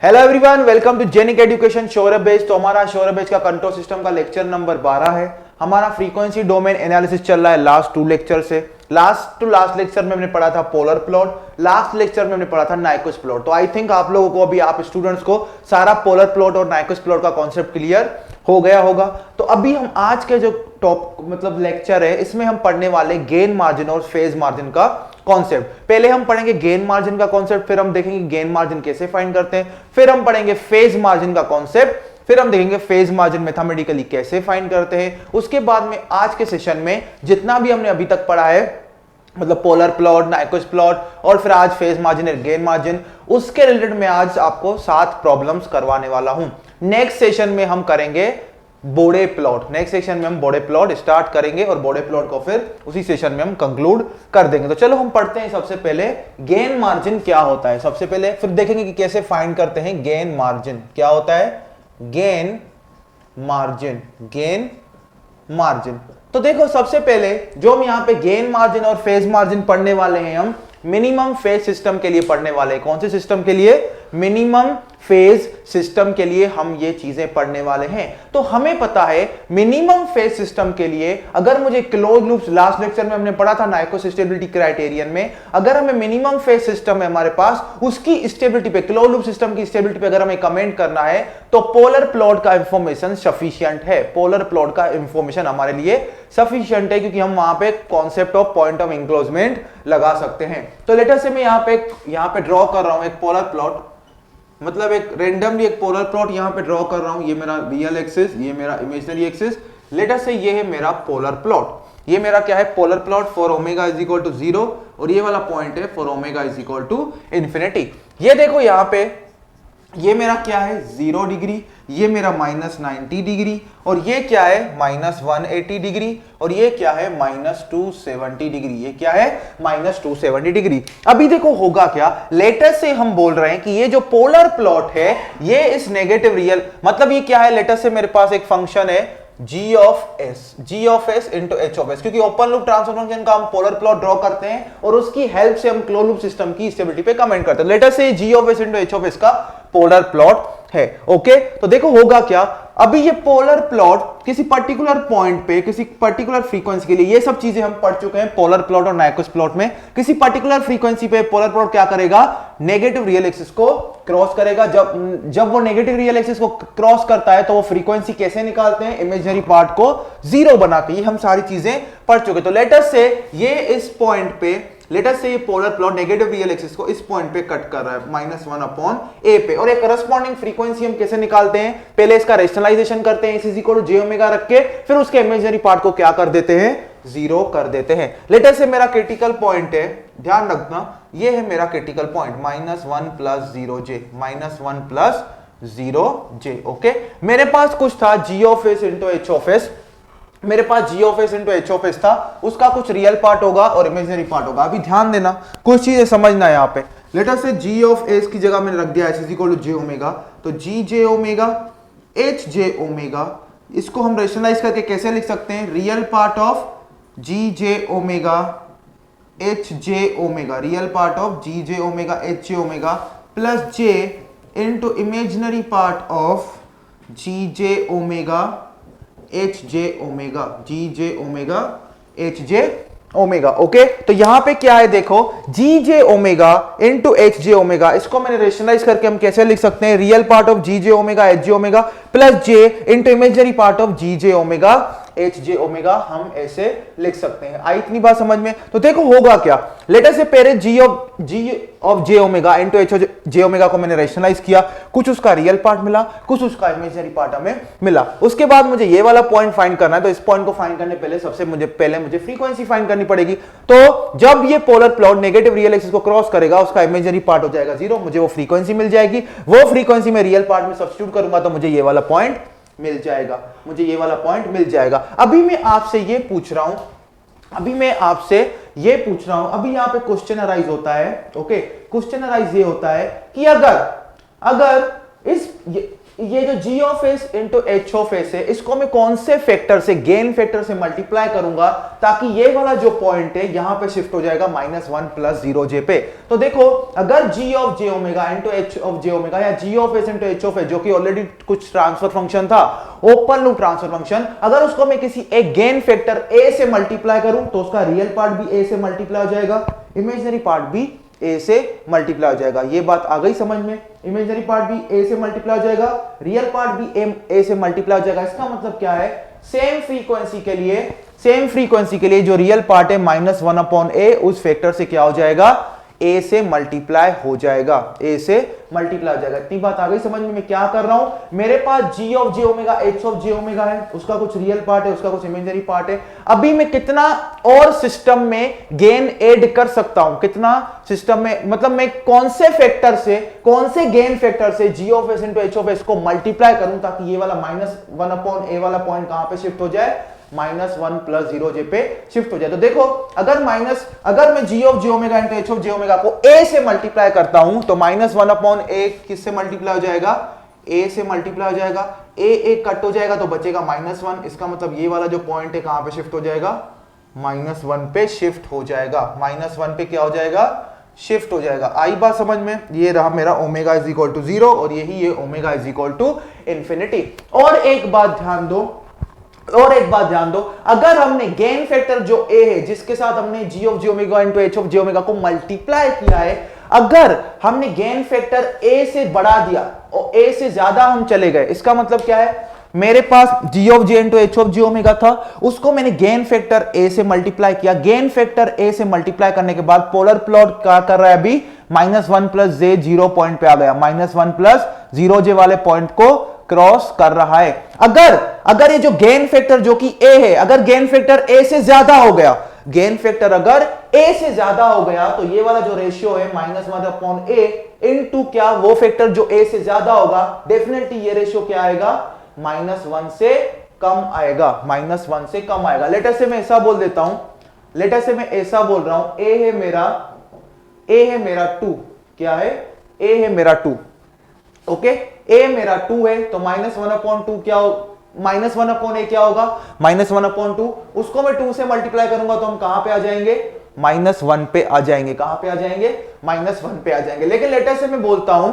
Hello everyone, welcome to जेनिक education शोरब बेस। तो हमारा शोरब बेस का कंट्रोल सिस्टम का लेक्चर नंबर 12 है। हमारा फ्रीक्वेंसी डोमेन एनालिसिस चल रहा है लास्ट 2 लेक्चर से। लास्ट लेक्चर में हमने पढ़ा था पोलर प्लॉट, लास्ट लेक्चर में हमने पढ़ा था नाइक्विस्ट प्लॉट। तो आई थिंक आप लोगों को अभी आप स्टूडेंट्स को सारा पोलर प्लॉट और नाइक्विस्ट प्लॉट का कॉन्सेप्ट क्लियर हो गया होगा। तो अभी हम आज के जो लेक्चर है इसमें हम पढ़ने वाले गेन मार्जिन और फेज मार्जिन का कॉन्सेप्ट। पहले हम पढ़ेंगे गेन मार्जिन का कॉन्सेप्ट, फिर हम देखेंगे गेन मार्जिन कैसे फाइंड करते हैं, फिर हम पढ़ेंगे फेज मार्जिन का कॉन्सेप्ट, फिर हम देखेंगे फेज मार्जिन मैथमेटिकली कैसे फाइंड करते हैं। उसके बाद में आज के सेशन में जितना भी हमने अभी तक पढ़ा है, मतलब पोलर प्लॉट, नाइक्विस्ट प्लॉट और फिर आज फेज मार्जिन और गेन मार्जिन, उसके रिलेटेड मैं आज आपको 7 प्रॉब्लम्स करवाने वाला हूं। नेक्स्ट सेशन में हम करेंगे बोडे प्लॉट। नेक्स्ट सेशन में हम बोडे प्लॉट स्टार्ट करेंगे और बोडे प्लॉट को फिर उसी सेशन में हम कंक्लूड कर देंगे। तो चलो हम पढ़ते हैं सबसे पहले गेन मार्जिन क्या होता है सबसे पहले, फिर देखेंगे कि कैसे फाइंड करते हैं गेन मार्जिन। क्या होता है गेन मार्जिन? गेन मार्जिन तो देखो, सबसे पहले जो हम यहां पे गेन मार्जिन और फेज मार्जिन पढ़ने वाले हैं, हम मिनिमम फेज सिस्टम के लिए पढ़ने वाले हैं। कौन से सिस्टम के लिए? मिनिमम फेज सिस्टम के लिए हम ये चीजें पढ़ने वाले हैं। तो हमें पता है मिनिमम फेज सिस्टम के लिए, अगर मुझे क्लोज लूप, लास्ट लेक्चर में हमने पढ़ा था नाइक्विस्ट स्टेबिलिटी क्राइटेरियन में, अगर हमें मिनिमम फेज सिस्टम है हमारे पास, उसकी स्टेबिलिटी पे, क्लोज लूप सिस्टम की स्टेबिलिटी पे अगर हमें कमेंट करना है तो पोलर प्लॉट का इंफॉर्मेशन सफिशिएंट है। पोलर प्लॉट का इंफॉर्मेशन हमारे लिए सफिशिएंट है, क्योंकि हम वहां पे कॉन्सेप्ट ऑफ पॉइंट ऑफ इंक्लोजमेंट लगा सकते हैं। तो लेटर से मैं यहां पे ड्रॉ कर रहा हूं एक पोलर प्लॉट, मतलब एक रेंडमली एक पोलर प्लॉट यहां पे ड्रॉ कर रहा हूं। ये मेरा रियल एक्सिस, ये मेरा इमेजिनरी एक्सिस। लेटर से ये है मेरा पोलर प्लॉट। ये मेरा क्या है? Polar plot for omega is equal to 0 और ये वाला पॉइंट है for omega is equal to infinity. ये देखो यहां पे ये मेरा क्या है? 0 डिग्री, ये मेरा -90 डिग्री, और ये क्या है? -180 डिग्री, और ये क्या है? -270 डिग्री। ये क्या है? -270 डिग्री। अभी देखो होगा क्या, लेटर से हम बोल रहे हैं कि ये जो पोलर प्लॉट है ये इस नेगेटिव रियल, मतलब ये क्या है? लेटर से मेरे पास एक फंक्शन है g of s into h of s, क्योंकि ओपन लूप ट्रांसफर फंक्शन का हम पोलर प्लॉट ड्रॉ करते हैं और उसकी हेल्प से हम क्लोज लूप सिस्टम की स्टेबिलिटी पे कमेंट करते हैं। लेटर से g of s into h of s का पोलर प्लॉट है। ओके, तो देखो होगा क्या, अभी ये पोलर प्लॉट किसी पर्टिकुलर पॉइंट पे, किसी पर्टिकुलर फ्रीक्वेंसी के लिए, ये सब चीजें हम पढ़ चुके हैं पोलर प्लॉट और नाइक्विस्ट प्लॉट में। किसी पर्टिकुलर फ्रीक्वेंसी पे पोलर प्लॉट क्या करेगा? नेगेटिव रियल एक्सिस को क्रॉस करेगा। जब वो नेगेटिव रियल एक्सिस को क्रॉस करता है तो वो फ्रीक्वेंसी कैसे निकालते हैं? इमेजिनरी पार्ट को 0 बना के। ये हम सारी चीजें पढ़ चुके। तो लेटर से ये इस पॉइंट पे, लेटर से ये polar plot negative real axis को इस पॉइंट पे कट कर रहा है -1/a पे, और एक करस्पॉन्डिंग फ्रीक्वेंसी हम कैसे निकालते हैं? पहले इसका रेशनलाइजेशन करते हैं, is equal to j omega रख के, फिर उसके इमेजिनरी पार्ट को क्या कर देते हैं? 0 कर देते हैं। लेटर से मेरा क्रिटिकल पॉइंट है, ध्यान रखना, ये है मेरा critical point -1 + 0j, -1 + 0j। Okay, मेरे पास कुछ था g of s into h of s, मेरे पास g of s into h of s था, उसका कुछ रियल पार्ट होगा और इमेजिनरी पार्ट होगा। अभी ध्यान देना, कुछ चीजें समझना है यहाँ पे। लेटर से g ऑफ s की जगह मैंने रख दिया s equal to j omega, तो g j omega h j omega, इसको हम रेशनलाइज करके कैसे लिख सकते हैं? Real part of g j omega h j omega, real part of g j omega h j omega plus j into imaginary part of g j omega H J omega, G J omega H J omega. Okay, तो यहां पे क्या है देखो, G जे omega into H जे omega, इसको मैंने rationalize करके हम कैसे लिख सकते हैं? Real part of G J omega H J omega plus J into imaginary part of G J omega H J omega, हम ऐसे लिख सकते हैं। आई इतनी बात समझ में? तो देखो होगा क्या, लेटर से पहले G of j omega into H J omega को मैंने रेशनलाइज किया, कुछ उसका रियल पार्ट मिला, कुछ उसका इमेजिनरी पार्ट हमें मिला। उसके बाद मुझे ये वाला पॉइंट फाइंड करना है, तो इस पॉइंट को फाइंड करने पहले सबसे मुझे फ्रीक्वेंसी फाइंड करनी पड़ेगी। तो जब ये polar plot negative real axis को क्रॉस करेगा, उसका इमेजिनरी पार्ट हो जाएगा 0, मुझे वो फ्रीक्वेंसी मिल जाएगी। वो फ्रीक्वेंसी में रियल पार्ट में सब्स्टिट्यूट करूंगा तो मुझे ये वाला पॉइंट मिल जाएगा, मुझे ये वाला पॉइंट मिल जाएगा। अभी मैं आपसे ये पूछ रहा हूं, अभी यहां पे क्वेश्चन अराइज होता है। ओके, क्वेश्चन अराइज ये होता है कि अगर इस ये जो g of s into h of S है, इसको मैं कौन से फैक्टर से, गेन फैक्टर से मल्टीप्लाई करूंगा ताकि ये वाला जो पॉइंट है यहां पे शिफ्ट हो जाएगा -1 प्लस 0j पे। तो देखो अगर g of j omega into h of j omega या g of s into h of s, जो कि ऑलरेडी कुछ ट्रांसफर फंक्शन था, ओपन लूप ट्रांसफर फंक्शन, अगर उसको मैं किसी एक गेन फैक्टर a से मल्टीप्लाई करूं तो उसका रियल पार्ट भी a से मल्टीप्लाई हो जाएगा, इमेजिनरी पार्ट भी a से मल्टीप्लाई हो जाएगा। ये बात आ गई समझ में? इमेजिनरी पार्ट भी a से मल्टीप्लाई हो जाएगा, रियल पार्ट भी a से मल्टीप्लाई हो जाएगा। इसका मतलब क्या है, सेम फ्रीक्वेंसी के लिए जो रियल पार्ट है -1/a उस फैक्टर से क्या हो जाएगा, a से मल्टीप्लाई हो जाएगा, a से मल्टीप्लाई हो जाएगा। इतनी बात आ गई समझ में? मैं क्या कर रहा हूं, मेरे पास g of j omega, h of j omega है, उसका कुछ रियल पार्ट है, उसका कुछ इमेजिनरी पार्ट है। अभी मैं कितना और सिस्टम में गेन ऐड कर सकता हूं, कितना सिस्टम में, मतलब मैं कौन से फैक्टर से, कौन से गेन फैक्टर से g of s into h of s को मल्टीप्लाई करूं ताकि ये वाला -1/a वाला पॉइंट कहां पे शिफ्ट हो जाए, -1 प्लस 0j पे शिफ्ट हो जाए। तो देखो अगर मैं g of j omega into h of j omega को a से मल्टीप्लाई करता हूं तो -1/a किससे मल्टीप्लाई हो जाएगा, a से मल्टीप्लाई हो जाएगा, a कट हो जाएगा तो बचेगा -1। इसका मतलब ये वाला जो पॉइंट है कहां पे शिफ्ट हो जाएगा, -1 पे शिफ्ट हो जाएगा, -1 पे क्या हो जाएगा, शिफ्ट हो जाएगा। आई बात समझ में? ये रहा मेरा ओमेगा इज इक्वल टू 0 और यही ये omega is equal to infinity. और एक बात ध्यान दो, अगर हमने गेन फैक्टर जो a है, जिसके साथ हमने g of j omega into h of j omega को मल्टीप्लाई किया है, अगर हमने गेन फैक्टर a से बढ़ा दिया और a से ज्यादा हम चले गए, इसका मतलब क्या है, मेरे पास g of j into h of j omega था, उसको मैंने गेन फैक्टर a से मल्टीप्लाई किया। गेन फैक्टर a से मल्टीप्लाई करने के बाद पोलर प्लॉट क्या कर रहा है, अभी -1 प्लस j 0 पॉइंट पे आ गया, -1 प्लस 0j वाले पॉइंट को क्रॉस कर रहा है। अगर ये जो गेन फैक्टर जो कि a है, अगर गेन फैक्टर a से ज्यादा हो गया, गेन फैक्टर अगर a से ज्यादा हो गया तो ये वाला जो रेशियो है -1/a इनटू क्या, वो फैक्टर जो a से ज्यादा होगा, डेफिनेटली ये रेशियो क्या आएगा, -1 से कम आएगा, -1 से कम आएगा। लेटर से मैं ऐसा बोल देता हूं, लेटर से मैं ऐसा बोल रहा हूं, a है मेरा 2, क्या है, a है मेरा 2, ओके, a मेरा 2 है तो -1/2 क्या हो, -1/a क्या होगा, -1/2, उसको मैं 2 से मल्टीप्लाई करूंगा तो हम कहां पे आ जाएंगे, -1 पे आ जाएंगे। कहां पे आ जाएंगे, -1 पे आ जाएंगे। लेकिन लेटर से मैं बोलता हूं,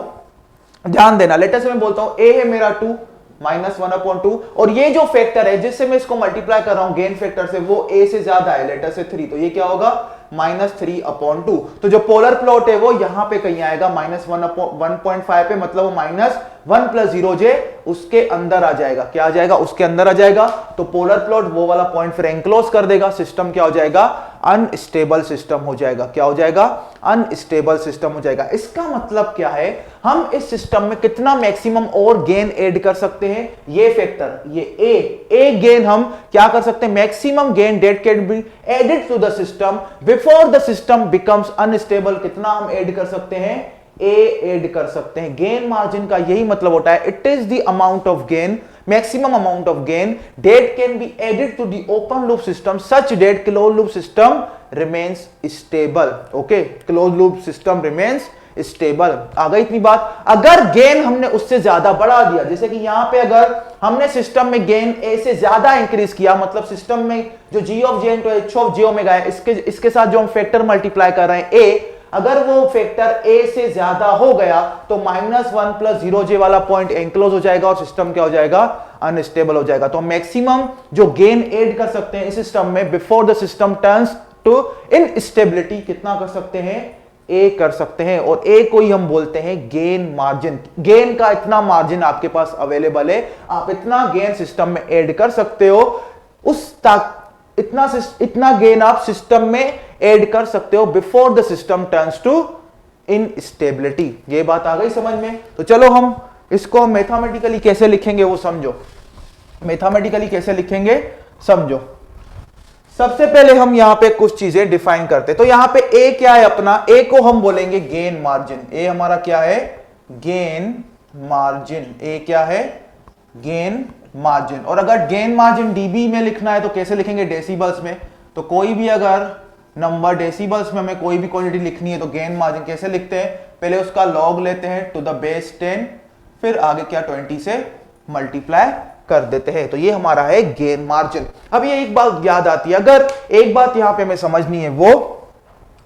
ध्यान देना, लेटर से मैं बोलता हूं a है मेरा 2 -1/2 और ये जो फैक्टर है जिससे मैं इसको मल्टीप्लाई कर रहा हूं गेन फैक्टर से, वो a से ज्यादा है, लेटर से 3, तो ये क्या होगा, -3/2। तो जो पोलर प्लॉट है वो यहां पे कहीं आएगा -1.5 पे, मतलब वो -1 प्लस 0j उसके अंदर आ जाएगा। क्या आ जाएगा, उसके अंदर आ जाएगा। तो पोलर प्लॉट वो वाला पॉइंट फिर एनक्लोज कर देगा, सिस्टम क्या हो जाएगा, अनस्टेबल सिस्टम हो जाएगा। क्या हो जाएगा, अनस्टेबल सिस्टम हो जाएगा। इसका मतलब क्या है, हम इस सिस्टम में कितना मैक्सिमम और गेन ऐड कर सकते हैं, ये फैक्टर, ये ए गेन हम क्या कर सकते हैं, maximum gain that can be added to the system before the system becomes unstable. कितना हम ऐड कर सकते हैं, ए ऐड कर सकते हैं। गेन मार्जिन का यही मतलब होता है, it is the amount of gain, maximum amount of gain that can be added to the open loop system such that closed loop system remains stable. Okay, closed loop system remains stable. आ गई इतनी बात। अगर gain हमने उससे ज्यादा बढ़ा दिया, जैसे कि यहां पे अगर हमने सिस्टम में गेन a से ज्यादा इंक्रीज किया, मतलब सिस्टम में जो g of j into h of j omega है, इसके साथ जो हम फैक्टर मल्टीप्लाई कर रहे हैं a, अगर वो फैक्टर a से ज्यादा हो गया तो -1 प्लस 0j वाला पॉइंट एनक्लोज हो जाएगा और सिस्टम क्या हो जाएगा, अनस्टेबल हो जाएगा। तो मैक्सिमम जो गेन ऐड कर सकते हैं इस सिस्टम में before the system turns to instability, कितना कर सकते हैं, a कर सकते हैं। और a को ही हम बोलते हैं गेन मार्जिन। गेन का इतना मार्जिन आपके पास अवेलेबल है, आप इतना गेन सिस्टम में ऐड कर सकते हो, इतना गेन आप सिस्टम में ऐड कर सकते हो before the system turns to instability. ये बात आ गई समझ में। तो चलो हम इसको मैथमेटिकली कैसे लिखेंगे वो समझो। मैथमेटिकली कैसे लिखेंगे समझो। सबसे पहले हम यहां पे कुछ चीजें डिफाइन करते हैं। तो यहां पे ए क्या है अपना, ए को हम बोलेंगे गेन मार्जिन। ए हमारा क्या है, गेन मार्जिन। ए क्या है, गेन मार्जिन। और अगर गेन मार्जिन डीबी में लिखना है तो कैसे लिखेंगे, डेसिबल्स में। तो कोई भी अगर नंबर डेसिबल्स में हमें कोई भी क्वांटिटी लिखनी है तो गेन मार्जिन कैसे लिखते हैं, पहले उसका लॉग लेते हैं टू द बेस 10, फिर आगे क्या 20 से मल्टीप्लाई कर देते हैं। तो ये हमारा है गेन मार्जिन। अब ये एक बात याद आती है, अगर एक बात यहां पे हमें समझनी है, वो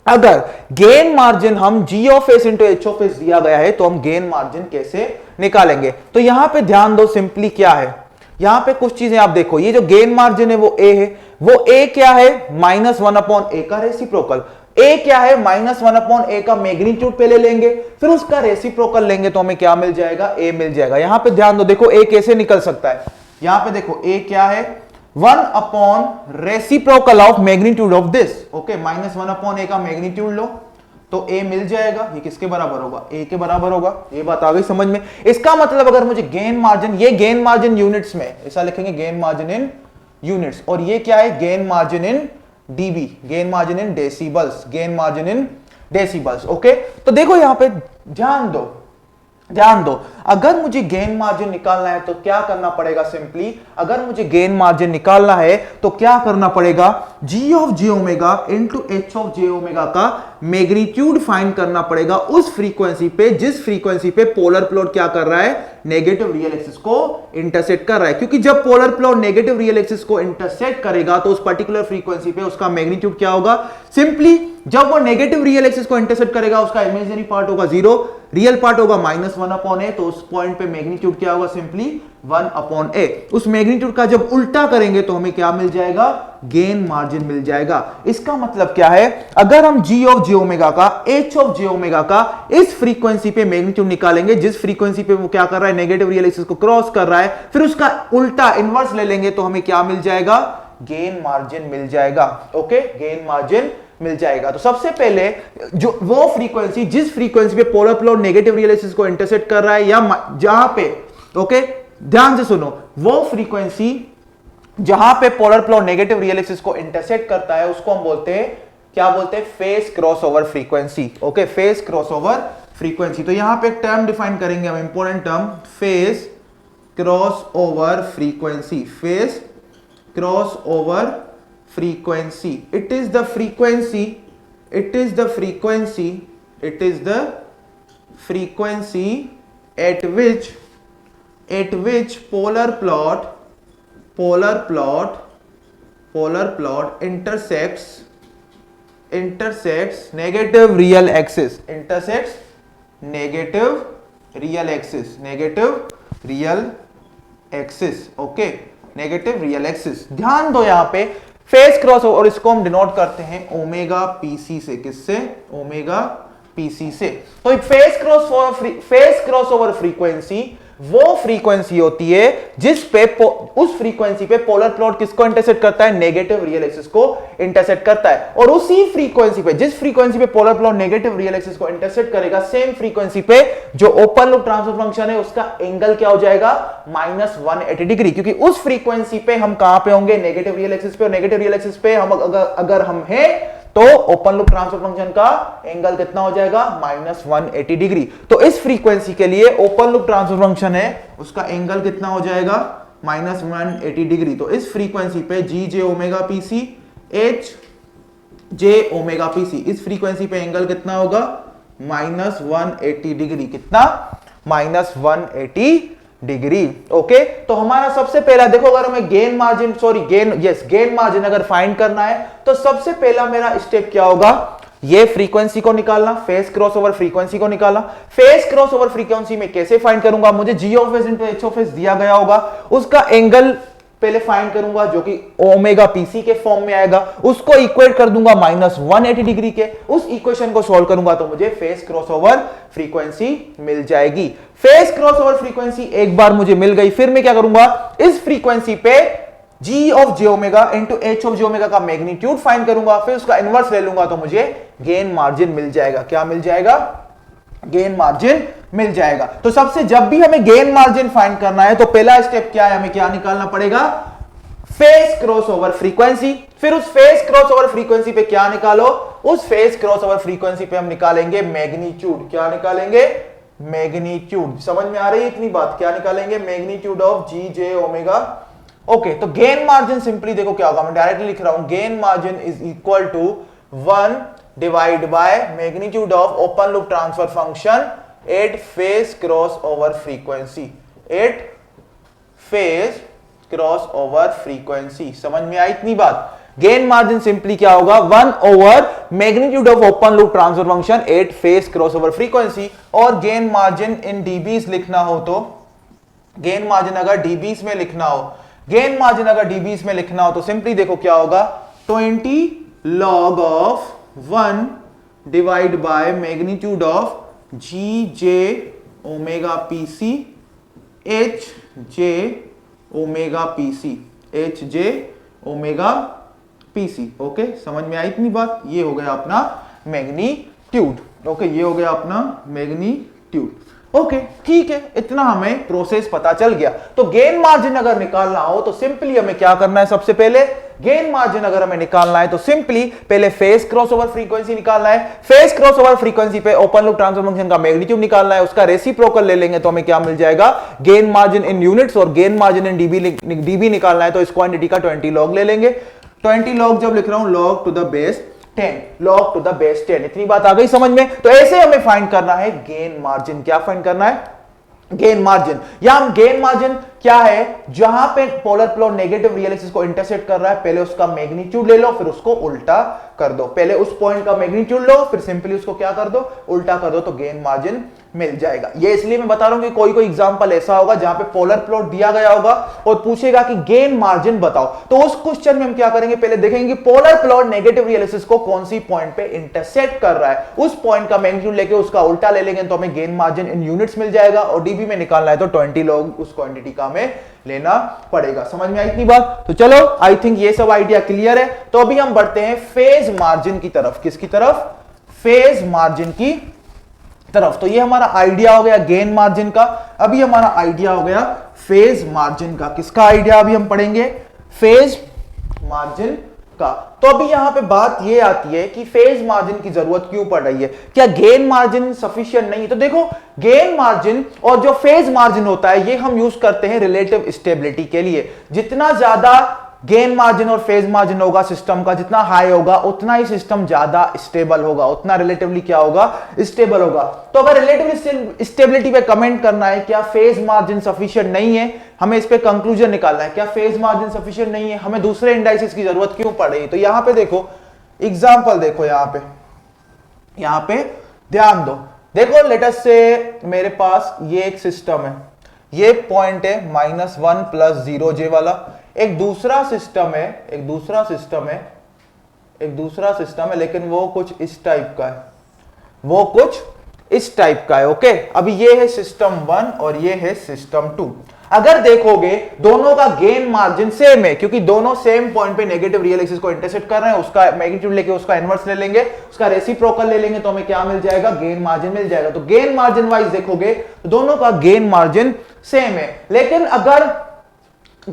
अगर गेन मार्जिन हम g of s into H of s दिया गया है तो हम गेन मार्जिन कैसे निकालेंगे। तो यहां पे ध्यान दो, सिंपली क्या है, यहां पे कुछ चीजें आप देखो, ये जो गेन मार्जिन है वो a है, वो a क्या है, -1/a का रेसिप्रोकल। a क्या है, -1/a का मैग्नीट्यूड पहले लेंगे, फिर उसका रेसिप्रोकल लेंगे तो हमें क्या मिल जाएगा, a मिल जाएगा। यहां पे ध्यान दो, देखो a कैसे निकल सकता है, यहां पे देखो a क्या है, 1 reciprocal of magnitude of this. Okay, -1/a का मैग्नीट्यूड लो तो a मिल जाएगा। ये किसके बराबर होगा, a के बराबर होगा। ये बात आ गई समझ में। इसका मतलब अगर मुझे गेन मार्जिन, ये गेन मार्जिन यूनिट्स में, ऐसा लिखेंगे गेन मार्जिन इन यूनिट्स, और ये क्या है, gain margin in dB, gain margin in decibels, gain margin in decibels. Okay, तो देखो यहां पे ध्यान दो, ध्यान दो, अगर मुझे गेन मार्जिन निकालना है तो क्या करना पड़ेगा, सिंपली अगर मुझे गेन मार्जिन निकालना है तो क्या करना पड़ेगा, g of j omega into h of j omega का मैग्नीट्यूड फाइंड करना पड़ेगा उस फ्रीक्वेंसी पे जिस फ्रीक्वेंसी पे पोलर प्लॉट क्या कर रहा है, नेगेटिव रियल एक्सिस को इंटरसेक्ट कर रहा है। क्योंकि जब polar plot negative real axis को इंटरसेक्ट करेगा तो उस पर्टिकुलर फ्रीक्वेंसी पे उसका मैग्नीट्यूड क्या होगा, सिंपली जब वो नेगेटिव रियल एक्सिस को इंटरसेक्ट करेगा उसका इमेजिनरी पार्ट होगा 0, रियल पार्ट होगा -1/a, तो उस पॉइंट पे मैग्नीट्यूड क्या होगा, सिंपली 1/a। उस मैग्नीट्यूड का जब उल्टा करेंगे तो हमें क्या मिल जाएगा, गेन मार्जिन मिल जाएगा। इसका मतलब क्या है, अगर हम g ऑफ j ओमेगा का h ऑफ j ओमेगा का इस फ्रीक्वेंसी पे मैग्नीट्यूड निकालेंगे जिस फ्रीक्वेंसी पे वो क्या कर रहा है, नेगेटिव रियल एक्सिस को क्रॉस कर रहा है, फिर उसका उल्टा इनवर्स ले लेंगे तो हमें क्या मिल जाएगा, गेन मार्जिन मिल जाएगा। ओके, गेन मार्जिन मिल जाएगा। तो सबसे पहले जो वो फ्रीक्वेंसी जिस फ्रीक्वेंसी पे polar plot negative real axis को इंटरसेक्ट कर रहा है, या जहां पे, ओके ध्यान से सुनो, वो फ्रीक्वेंसी जहां पे polar plot negative real axis को इंटरसेक्ट करता है उसको हम बोलते हैं, क्या बोलते हैं, phase crossover frequency. Okay, phase crossover frequency. तो यहां पे एक टर्म डिफाइन करेंगे हम, important term, phase crossover frequency, phase crossover frequency. It is the frequency, it is the frequency, it is the frequency at which polar plot intersects negative real axis, intersects negative real axis, negative real axis. Okay, negative real axis। ध्यान दो यहां पे phase cross, और इसको हम denote करते हैं omega PC से, किससे, ओमेगा पीसी से। तो फेज क्रॉसओवर फ्रीक्वेंसी वो फ्रीक्वेंसी होती है जिस पे उस फ्रीक्वेंसी पे पोलर प्लॉट किसको इंटरसेक्ट करता है, नेगेटिव रियल एक्सिस को इंटरसेक्ट करता है। और उसी फ्रीक्वेंसी पे, जिस फ्रीक्वेंसी पे polar plot negative real axis को इंटरसेक्ट करेगा, सेम फ्रीक्वेंसी पे जो ओपन लूप ट्रांसफर फंक्शन है उसका एंगल क्या हो जाएगा, -180 डिग्री। क्योंकि उस फ्रीक्वेंसी पे हम कहां पे होंगे, नेगेटिव रियल एक्सिस पे, और नेगेटिव रियल एक्सिस पे हम अगर हम हैं तो ओपन लूप ट्रांसफर फंक्शन का एंगल कितना हो जाएगा, -180 डिग्री। तो इस फ्रीक्वेंसी के लिए ओपन लूप ट्रांसफर फंक्शन है उसका एंगल कितना हो जाएगा, -180 डिग्री। तो इस फ्रीक्वेंसी पे जी जे ओमेगा पीसी, एच जे ओमेगा पीसी, इस फ्रीक्वेंसी पे एंगल कितना होगा, -180 डिग्री। कितना, -180 डिग्री। ओके, तो हमारा सबसे पहला देखो, अगर हमें गेन मार्जिन, गेन मार्जिन अगर फाइंड करना है तो सबसे पहला मेरा स्टेप क्या होगा, ये फ्रीक्वेंसी को निकालना, फेज क्रॉसओवर फ्रीक्वेंसी को निकालना। फेज क्रॉसओवर फ्रीक्वेंसी में कैसे फाइंड करूंगा, मुझे G of s into H of s दिया गया होगा, उसका एंगल पहले फाइंड करूंगा जो कि ओमेगा पीसी के फॉर्म में आएगा, उसको इक्वेट कर दूंगा -180 डिग्री के, उस इक्वेशन को सॉल्व करूंगा तो मुझे फेज क्रॉसओवर फ्रीक्वेंसी मिल जाएगी। फेज क्रॉसओवर फ्रीक्वेंसी एक बार मुझे मिल गई, फिर मैं क्या करूंगा, इस फ्रीक्वेंसी पे g of j omega into h of j omega का मैग्नीट्यूड फाइंड करूंगा, फिर उसका इनवर्स ले लूंगा तो मुझे गेन मार्जिन मिल जाएगा। क्या मिल जाएगा, गेन मार्जिन मिल जाएगा। तो सबसे जब भी हमें गेन मार्जिन फाइंड करना है तो पहला स्टेप क्या है, हमें क्या निकालना पड़ेगा, फेज क्रॉसओवर फ्रीक्वेंसी। फिर उस फेज क्रॉसओवर फ्रीक्वेंसी पे क्या निकालो, उस फेज क्रॉसओवर फ्रीक्वेंसी पे हम निकालेंगे मैग्नीट्यूड। क्या निकालेंगे, मैग्नीट्यूड। समझ में आ रही है इतनी बात, क्या निकालेंगे, magnitude of G J omega. Okay, तो गेन मार्जिन सिंपली देखो क्या होगा, मैं डायरेक्टली लिख रहा हूं, gain margin is equal to 1 divide by magnitude of open loop transfer function at phase cross over frequency, at phase cross over frequency. समझ में आई इतनी बात? गेन मार्जिन सिंपली क्या होगा, 1 over magnitude of open loop transfer function at phase cross over frequency. और gain margin in डीबीज लिखना हो तो, गेन मार्जिन अगर डीबीज में लिखना हो, गेन मार्जिन अगर डीबीज में लिखना हो तो सिंपली देखो क्या होगा, 20 log of 1 divide by magnitude of G J omega PC H J omega PC, H J omega PC. Okay, समझ में आई इतनी बात? ये हो गया अपना मैग्नीट्यूड। ओके, ये हो गया अपना मैग्नीट्यूड। ओके, ठीक है, इतना हमें प्रोसेस पता चल गया। तो गेन मार्जिन अगर निकालना हो तो सिंपली हमें क्या करना है, सबसे पहले गेन मार्जिन अगर हमें निकालना है तो सिंपली पहले फेज क्रॉस ओवर फ्रीक्वेंसी निकालना है। फेज क्रॉस ओवर फ्रीक्वेंसी पे ओपन लूप ट्रांसफर फंक्शन का मैग्नीट्यूड निकालना है, उसका रेसिप्रोकल ले लेंगे तो हमें क्या मिल जाएगा, गेन मार्जिन इन यूनिट्स। और गेन मार्जिन इन डीबी निकालना है तो इस क्वांटिटी का 20 लॉग ले लेंगे। 20 लॉग जब लिख रहा हूं, log to the base 10, log to the base 10। इतनी बात आ गई समझ में? तो ऐसे हमें फाइंड करना है गेन मार्जिन। क्या फाइंड करना है, गेन मार्जिन। या हम गेन मार्जिन क्या है, जहां पे polar plot negative real axis को इंटरसेक्ट कर रहा है, पहले उसका मैग्नीट्यूड ले लो, फिर उसको उल्टा कर दो। पहले उस पॉइंट का मैग्नीट्यूड लो, फिर सिंपली उसको क्या कर दो, उल्टा कर दो, तो गेन मार्जिन मिल जाएगा। ये इसलिए मैं बता रहा हूं कि कोई कोई एग्जांपल ऐसा होगा जहां पे पोलर प्लॉट दिया गया होगा और पूछेगा कि गेन मार्जिन बताओ, तो उस क्वेश्चन में हम क्या करेंगे, पहले देखेंगे polar plot negative real axis को कौन सी पॉइंट पे इंटरसेक्ट कर रहा है, उस पॉइंट का मैग्नीट्यूड लेके उसका उल्टा ले लेंगे तो हमें गेन मार्जिन इन यूनिट्स मिल जाएगा। और डीबी में निकालना है तो 20 लॉग उस क्वांटिटी का हमें लेना पड़ेगा। समझ में आई इतनी बात? तो चलो, आई थिंक ये सब आइडिया क्लियर है। तो अभी हम बढ़ते हैं फेज मार्जिन की तरफ। किसकी तरफ? फेज मार्जिन की तरफ। तो ये हमारा आइडिया हो गया गेन मार्जिन का। अभी हमारा आइडिया हो गया फेज मार्जिन का। किसका आइडिया अभी हम पढ़ेंगे? फेज मार्जिन का। तो अभी यहां पे बात ये आती है कि फेज मार्जिन की जरूरत क्यों पड़ रही है, क्या गेन मार्जिन सफिशिएंट नहीं? तो देखो, गेन मार्जिन और जो फेज मार्जिन होता है ये हम यूज करते हैं रिलेटिव स्टेबिलिटी के लिए। जितना ज्यादा गेन मार्जिन और फेज मार्जिन होगा सिस्टम का, जितना हाई होगा उतना ही सिस्टम ज्यादा स्टेबल होगा, उतना रिलेटिवली क्या होगा, स्टेबल होगा। तो अगर रिलेटिव स्टेबिलिटी पे कमेंट करना है क्या फेज मार्जिन सफिशिएंट नहीं है, हमें इस पे कंक्लूजन निकालना है क्या फेज मार्जिन सफिशिएंट नहीं है, हमें दूसरे इंडाइसेस की जरूरत क्यों पड़ रही है। तो यहां पे देखो, एग्जांपल देखो, यहां पे ध्यान दो। देखो, लेट अस से मेरे पास ये एक सिस्टम है, ये पॉइंट है -1 + 0j वाला। एक दूसरा सिस्टम है, लेकिन वो कुछ इस टाइप का है, ओके। अभी ये है सिस्टम 1 और ये है सिस्टम 2। अगर देखोगे दोनों का गेन मार्जिन सेम है, क्योंकि दोनों सेम पॉइंट पे नेगेटिव रियल एक्सिस को इंटरसेक्ट कर रहे हैं। उसका मैग्नीट्यूड लेके उसका इनवर्स ले लेंगे, उसका रेसिप्रोकल ले लेंगे तो हमें क्या मिल जाएगा, गेन मार्जिन मिल जाएगा। तो गेन मार्जिन वाइज देखोगे तो दोनों का गेन मार्जिन सेम है। लेकिन अगर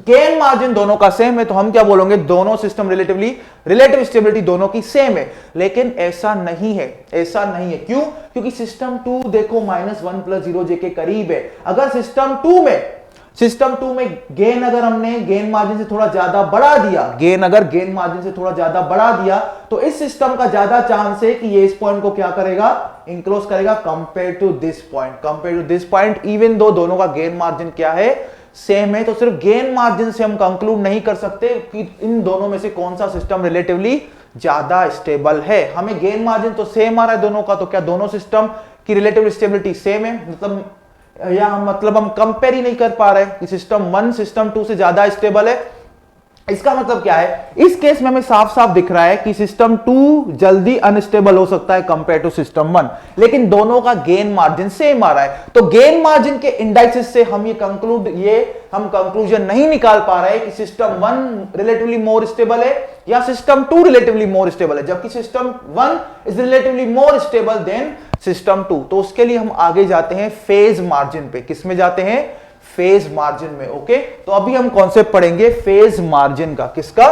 गेन मार्जिन दोनों का सेम है तो हम क्या बोलेंगे, दोनों सिस्टम रिलेटिव स्टेबिलिटी दोनों की सेम है। लेकिन ऐसा नहीं है। क्यों? क्योंकि सिस्टम 2 देखो -1 + 0j के करीब है। अगर सिस्टम 2 में गेन अगर हमने गेन मार्जिन से थोड़ा ज्यादा बढ़ा दिया, तो इस सिस्टम का ज्यादा चांस है कि ये इस पॉइंट को क्या करेगा, इंक्लोज करेगा compare to this point. Even though दोनों का गेन मार्जिन क्या है, सेम है। तो सिर्फ गेन मार्जिन से हम कंक्लूड नहीं कर सकते कि इन दोनों में से कौन सा सिस्टम रिलेटिवली ज्यादा स्टेबल है। हमें गेन मार्जिन तो सेम आ रहा है दोनों का, तो क्या दोनों सिस्टम की रिलेटिव स्टेबिलिटी सेम है? मतलब हम कंपेयर ही नहीं कर पा रहे कि सिस्टम 1 सिस्टम 2 से ज्यादा स्टेबल है। इसका मतलब क्या है, इस केस में हमें साफ साफ दिख रहा है कि सिस्टम 2 जल्दी अनस्टेबल हो सकता है कंपेयर टू सिस्टम 1, लेकिन दोनों का गेन मार्जिन सेम आ रहा है। तो गेन मार्जिन के इंडाइसेस से हम हम कंक्लूजन नहीं निकाल पा रहे हैं कि सिस्टम 1 रिलेटिवली मोर स्टेबल है या सिस्टम 2 रिलेटिवली मोर स्टेबल है, जबकि system 1 is relatively more stable then system 2। तो उसके लिए हम आगे जाते हैं फेज मार्जिन पे। किस में जाते हैं? फेज मार्जिन में, ओके। तो अभी हम कॉन्सेप्ट पढ़ेंगे फेज मार्जिन का। किसका?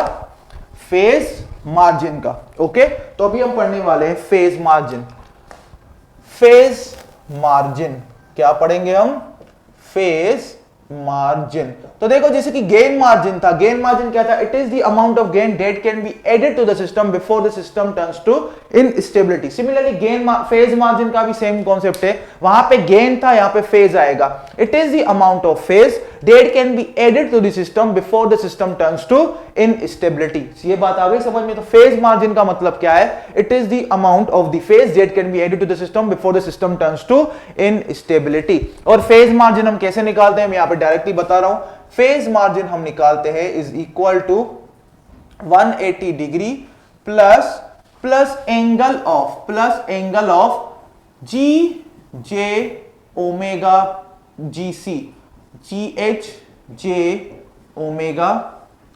फेज मार्जिन का, ओके। तो अभी हम पढ़ने वाले हैं फेज मार्जिन। क्या पढ़ेंगे हम? Phase margin. तो देखो जैसे कि गेन मार्जिन था, गेन मार्जिन क्या था, it is the amount of gain that can be added to the system before the system turns to instability. Similarly gain phase margin का भी सेम कॉन्सेप्ट है, वहां पे गेन था, यहां पे फेज आएगा। It is the amount of phase that can be added to the system before the system turns to instability. ये बात आ गई समझ में। तो फेज मार्जिन का मतलब क्या है, it is the amount of the phase that can be added to the system before the system turns to instability. और फेज मार्जिन हम कैसे निकालते हैं, मैं यहां पे डायरेक्टली बता रहा हूं। फेज मार्जिन हम निकालते हैं is equal to 180 degree plus angle of G J omega G C, G H J omega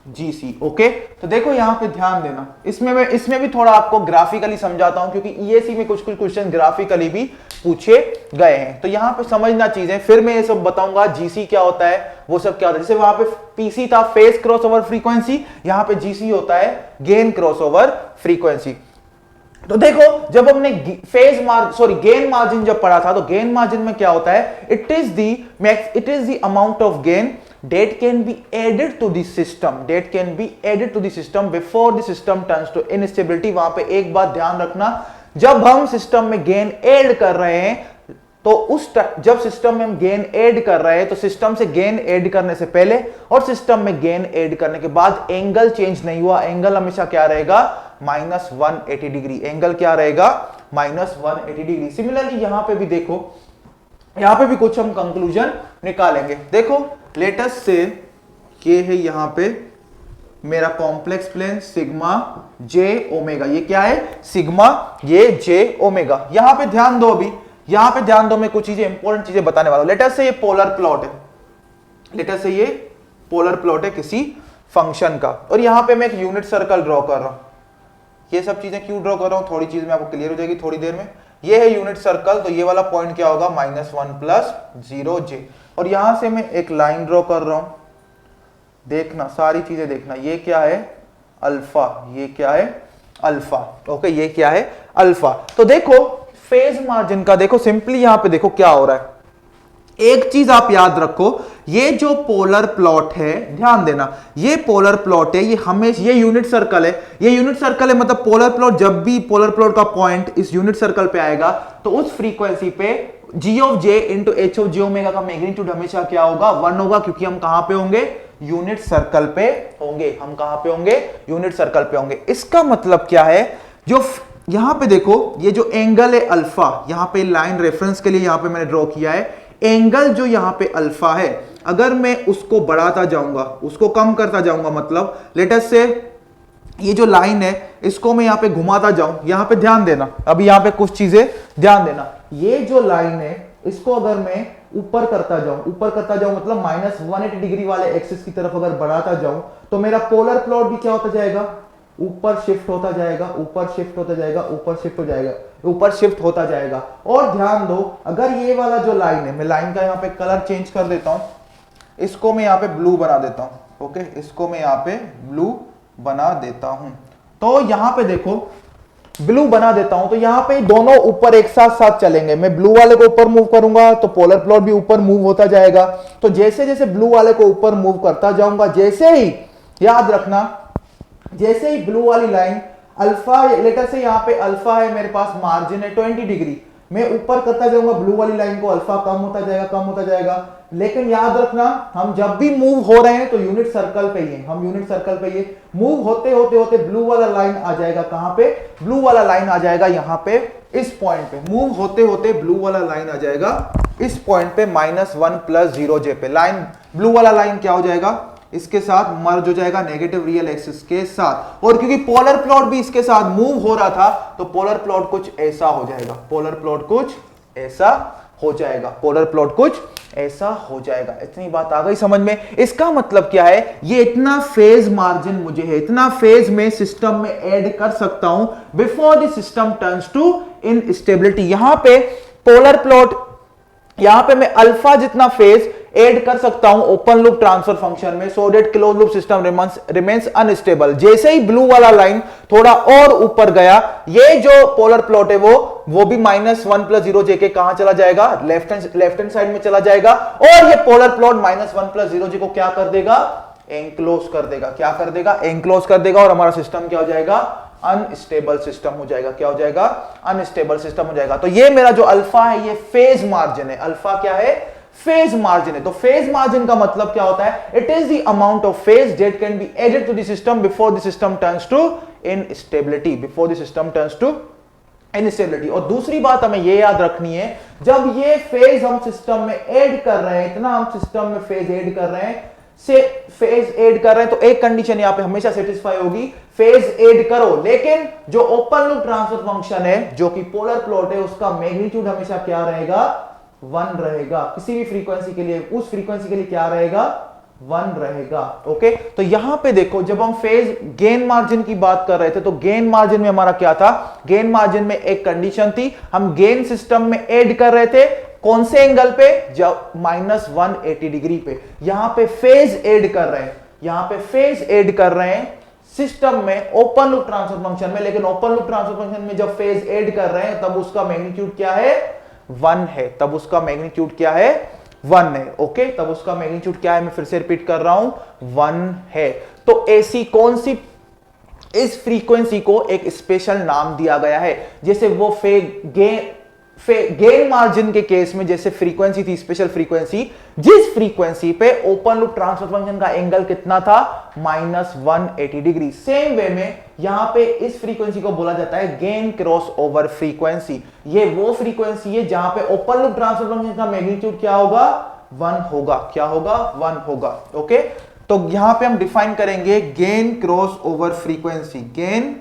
G C. Okay, तो देखो यहां पे ध्यान देना, इसमें भी थोड़ा आपको ग्राफिकली समझाता हूं, क्योंकि ईएसी में कुछ क्वेश्चन ग्राफिकली भी पूछे गए हैं। तो यहां पे समझना चीजें, फिर मैं ये सब बताऊंगा जीसी क्या होता है, वो सब क्या होता है। जैसे वहां पे पीसी था फेज क्रॉसओवर फ्रीक्वेंसी, यहां पे जीसी होता है गेन क्रॉसओवर फ्रीक्वेंसी। तो देखो जब हमने गेन मार्जिन जब पढ़ा था, तो गेन मार्जिन में क्या होता है, it is the amount of gain that can be added to the system before the system turns to instability। वहां पे एक बात ध्यान रखना, जब हम सिस्टम में गेन ऐड कर रहे हैं, तो जब सिस्टम में हम गेन ऐड कर रहे हैं, तो सिस्टम से गेन ऐड करने से पहले और सिस्टम में गेन ऐड करने के बाद एंगल चेंज नहीं हुआ, एंगल हमेशा क्या रहेगा, -180 डिग्री। एंगल क्या रहेगा, -180 डिग्री। सिमिलरली यहां पे भी देखो, यहां पे भी कुछ हम कंक्लूजन निकालेंगे। देखो लेटस से ये है यहां पे मेरा कॉम्प्लेक्स प्लेन सिग्मा जे ओमेगा, ये क्या है, सिग्मा ये जे ओमेगा। यहां पे ध्यान दो, अभी यहां पे ध्यान दो, मैं कुछ चीजें इंपॉर्टेंट चीजें बताने वाला हूं। लेटस से ये पोलर प्लॉट है, किसी फंक्शन का, और यहां पे मैं एक यूनिट सर्कल ड्रॉ कर रहा हूं। ये सब चीजें क्यों ड्रॉ कर रहा हूं, थोड़ी चीज में आपको क्लियर हो जाएगी थोड़ी देर में। ये है यूनिट सर्कल, तो ये वाला पॉइंट क्या होगा, -1 + 0j। और यहां से मैं एक लाइन ड्रॉ कर रहा हूं, देखना सारी चीजें देखना, ये क्या है अल्फा, ये क्या है अल्फा। ओके, ये क्या है अल्फा। तो देखो फेज मार्जिन का देखो सिंपली यहां पे देखो क्या हो रहा है। एक चीज आप याद रखो, ये जो पोलर प्लॉट है, ध्यान देना, ये पोलर प्लॉट है, ये हमेशा ये यूनिट सर्कल है, ये यूनिट सर्कल है, मतलब पोलर प्लॉट, जब भी पोलर प्लॉट का पॉइंट इस यूनिट सर्कल पे आएगा, तो उस फ्रीक्वेंसी पे g of j into h of j omega का मैग्नीट्यूड हमेशा क्या होगा, 1 होगा, क्योंकि हम कहां पे होंगे, यूनिट सर्कल पे होंगे। हम कहां पे होंगे, यूनिट सर्कल पे होंगे। इसका मतलब क्या है, जो यहां पे देखो ये जो एंगल है अल्फा, यहां पे लाइन रेफरेंस के लिए यहां पे मैंने ड्रॉ किया है, एंगल जो यहां पे अल्फा है, अगर मैं उसको बढ़ाता जाऊंगा, उसको कम करता जाऊंगा, मतलब लेटस से ये जो लाइन है इसको मैं यहां पे घुमाता जाऊं, यहां पे ध्यान देना, अभी यहां पे कुछ चीजें ध्यान देना, ये जो लाइन है इसको अगर मैं ऊपर करता जाऊं मतलब -180 डिग्री वाले एक्सिस की तरफ अगर बढ़ाता जाऊं, तो मेरा पोलर प्लॉट भी क्या होता जाएगा, ऊपर शिफ्ट होता जाएगा, ऊपर शिफ्ट होता जाएगा, ऊपर शिफ्ट हो जाएगा, ऊपर शिफ्ट होता जाएगा। और ध्यान दो, अगर ये वाला जो लाइन है, मैं लाइन का यहां पे कलर चेंज कर देता हूं, इसको मैं यहां पे ब्लू बना देता हूं। ओके, इसको मैं यहां पे ब्लू बना देता हूं, तो यहां पे देखो ब्लू बना देता हूं, तो यहां पे दोनों ऊपर एक साथ चलेंगे। मैं ब्लू वाले को ऊपर मूव करूंगा तो पोलर प्लॉट भी ऊपर मूव होता जाएगा। तो जैसे जैसे ब्लू वाले को ऊपर मूव करता जाऊंगा, जैसे ही याद रखना, जैसे ही ब्लू वाली लाइन अल्फा, लेटर से यहां पे अल्फा है मेरे पास, मार्जिन है 20 डिग्री, मैं ऊपर करता जाऊंगा ब्लू वाली लाइन को, अल्फा कम होता जाएगा। लेकिन याद रखना, हम जब भी मूव हो रहे हैं तो यूनिट सर्कल पे ही है, हम यूनिट सर्कल पे ही मूव होते ब्लू वाला लाइन आ जाएगा, कहां पे, ब्लू वाला लाइन आ जाएगा यहां पे, इस पॉइंट पे मूव होते ब्लू वाला लाइन आ जाएगा इस पॉइंट पे, -1 + 0j पे। लाइन ब्लू वाला लाइन क्या हो जाएगा, इसके साथ मर्ज हो जाएगा नेगेटिव रियल एक्सिस के साथ। और क्योंकि पोलर प्लॉट भी इसके साथ मूव हो रहा था, तो पोलर प्लॉट कुछ ऐसा हो जाएगा, पोलर प्लॉट कुछ ऐसा हो जाएगा, पोलर प्लॉट कुछ ऐसा हो जाएगा। इतनी बात आ गई समझ में। इसका मतलब क्या है, ये इतना फेज मार्जिन मुझे है, इतना फेज में सिस्टम में ऐड कर सकता हूं before the system turns to instability. यहां पे पोलर प्लॉट, यहां पे मैं अल्फा जितना फेज ऐड कर सकता हूं ओपन लूप ट्रांसफर फंक्शन में, so that close loop system remains unstable. जैसे ही ब्लू वाला लाइन थोड़ा और ऊपर गया, ये जो पोलर प्लॉट है वो भी -1 + 0 JK कहां चला जाएगा, लेफ्ट हैंड साइड में चला जाएगा, और ये पोलर प्लॉट -1 + 0 J को क्या कर देगा, एनक्लोज कर देगा। क्या कर देगा, एनक्लोज कर देगा, और हमारा सिस्टम क्या हो जाएगा, अनस्टेबल सिस्टम हो जाएगा। क्या हो जाएगा, अनस्टेबल सिस्टम हो जाएगा। तो ये मेरा जो अल्फा है ये फेज मार्जिन है। अल्फा क्या है, फेज मार्जिन है। तो फेज मार्जिन का मतलब क्या होता है, it is the amount of phase that can be added to the system before the system turns to instability, before the system turns to instability. और दूसरी बात हमें ये याद रखनी है, जब ये फेज हम सिस्टम में ऐड कर रहे हैं, इतना हम सिस्टम में फेज ऐड कर रहे हैं, तो एक कंडीशन यहां पे हमेशा सेटिस्फाई होगी, फेज ऐड करो, लेकिन जो ओपन लूप ट्रांसफर फंक्शन है जो कि पोलर प्लॉट है, उसका मैग्नीट्यूड हमेशा क्या रहेगा, 1 रहेगा। किसी भी फ्रीक्वेंसी के लिए, उस फ्रीक्वेंसी के लिए क्या रहेगा, 1 रहेगा। ओके, तो यहां पे देखो, जब हम फेज गेन मार्जिन की बात कर रहे थे, तो गेन मार्जिन में हमारा क्या था, गेन मार्जिन में एक कंडीशन थी, हम गेन सिस्टम में ऐड कर रहे थे, कौन से एंगल पे, जब -180 डिग्री पे। यहां पे फेज ऐड कर रहे हैं, यहां पे फेज ऐड कर रहे हैं सिस्टम में ओपन लूप ट्रांसफर फंक्शन में, लेकिन ओपन लूप ट्रांसफर फंक्शन में जब फेज ऐड कर रहे हैं तब उसका मैग्नीट्यूड क्या है, 1 है। तब उसका मैग्नीट्यूड क्या है, 1 है। ओके, तब उसका मैग्नीट्यूड क्या है, मैं फिर से रिपीट कर रहा हूं, 1 है। तो ऐसी कौन सी, इस फ्रीक्वेंसी को एक स्पेशल नाम दिया गया है, जैसे वो गेन मार्जिन के केस में जैसे फ्रीक्वेंसी थी, स्पेशल फ्रीक्वेंसी, जिस फ्रीक्वेंसी पे ओपन लूप ट्रांसफर फंक्शन का एंगल कितना था, -180 डिग्री। सेम वे में यहां पे इस फ्रीक्वेंसी को बोला जाता है गेन क्रॉस ओवर फ्रीक्वेंसी। ये वो फ्रीक्वेंसी है जहां पे ओपन लूप ट्रांसफर फंक्शन का मैग्नीट्यूड क्या होगा, 1 होगा। क्या होगा, 1 होगा। ओके, तो यहां पे हम डिफाइन करेंगे gain cross over frequency, gain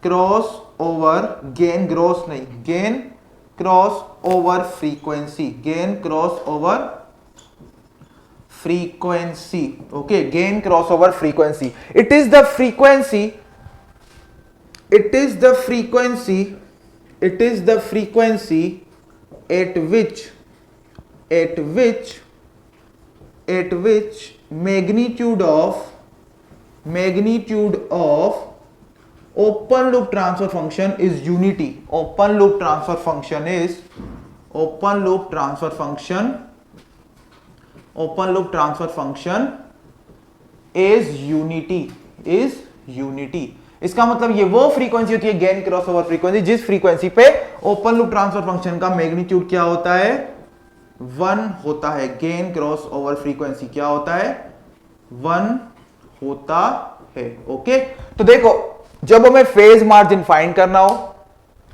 cross over, gain gross नहीं, gain cross over frequency, gain cross over frequency. Okay, gain cross over frequency, it is the frequency, it is the frequency at which magnitude of open loop transfer function is unity. Open loop transfer function is unity. इसका मतलब ये वो frequency होती है gain cross over frequency, जिस frequency पे open loop transfer function का magnitude क्या होता है, 1 होता है। गेन क्रॉस ओवर फ्रीक्वेंसी क्या होता है, 1 होता है। ओके, तो देखो, जब हमें फेज मार्जिन फाइंड करना हो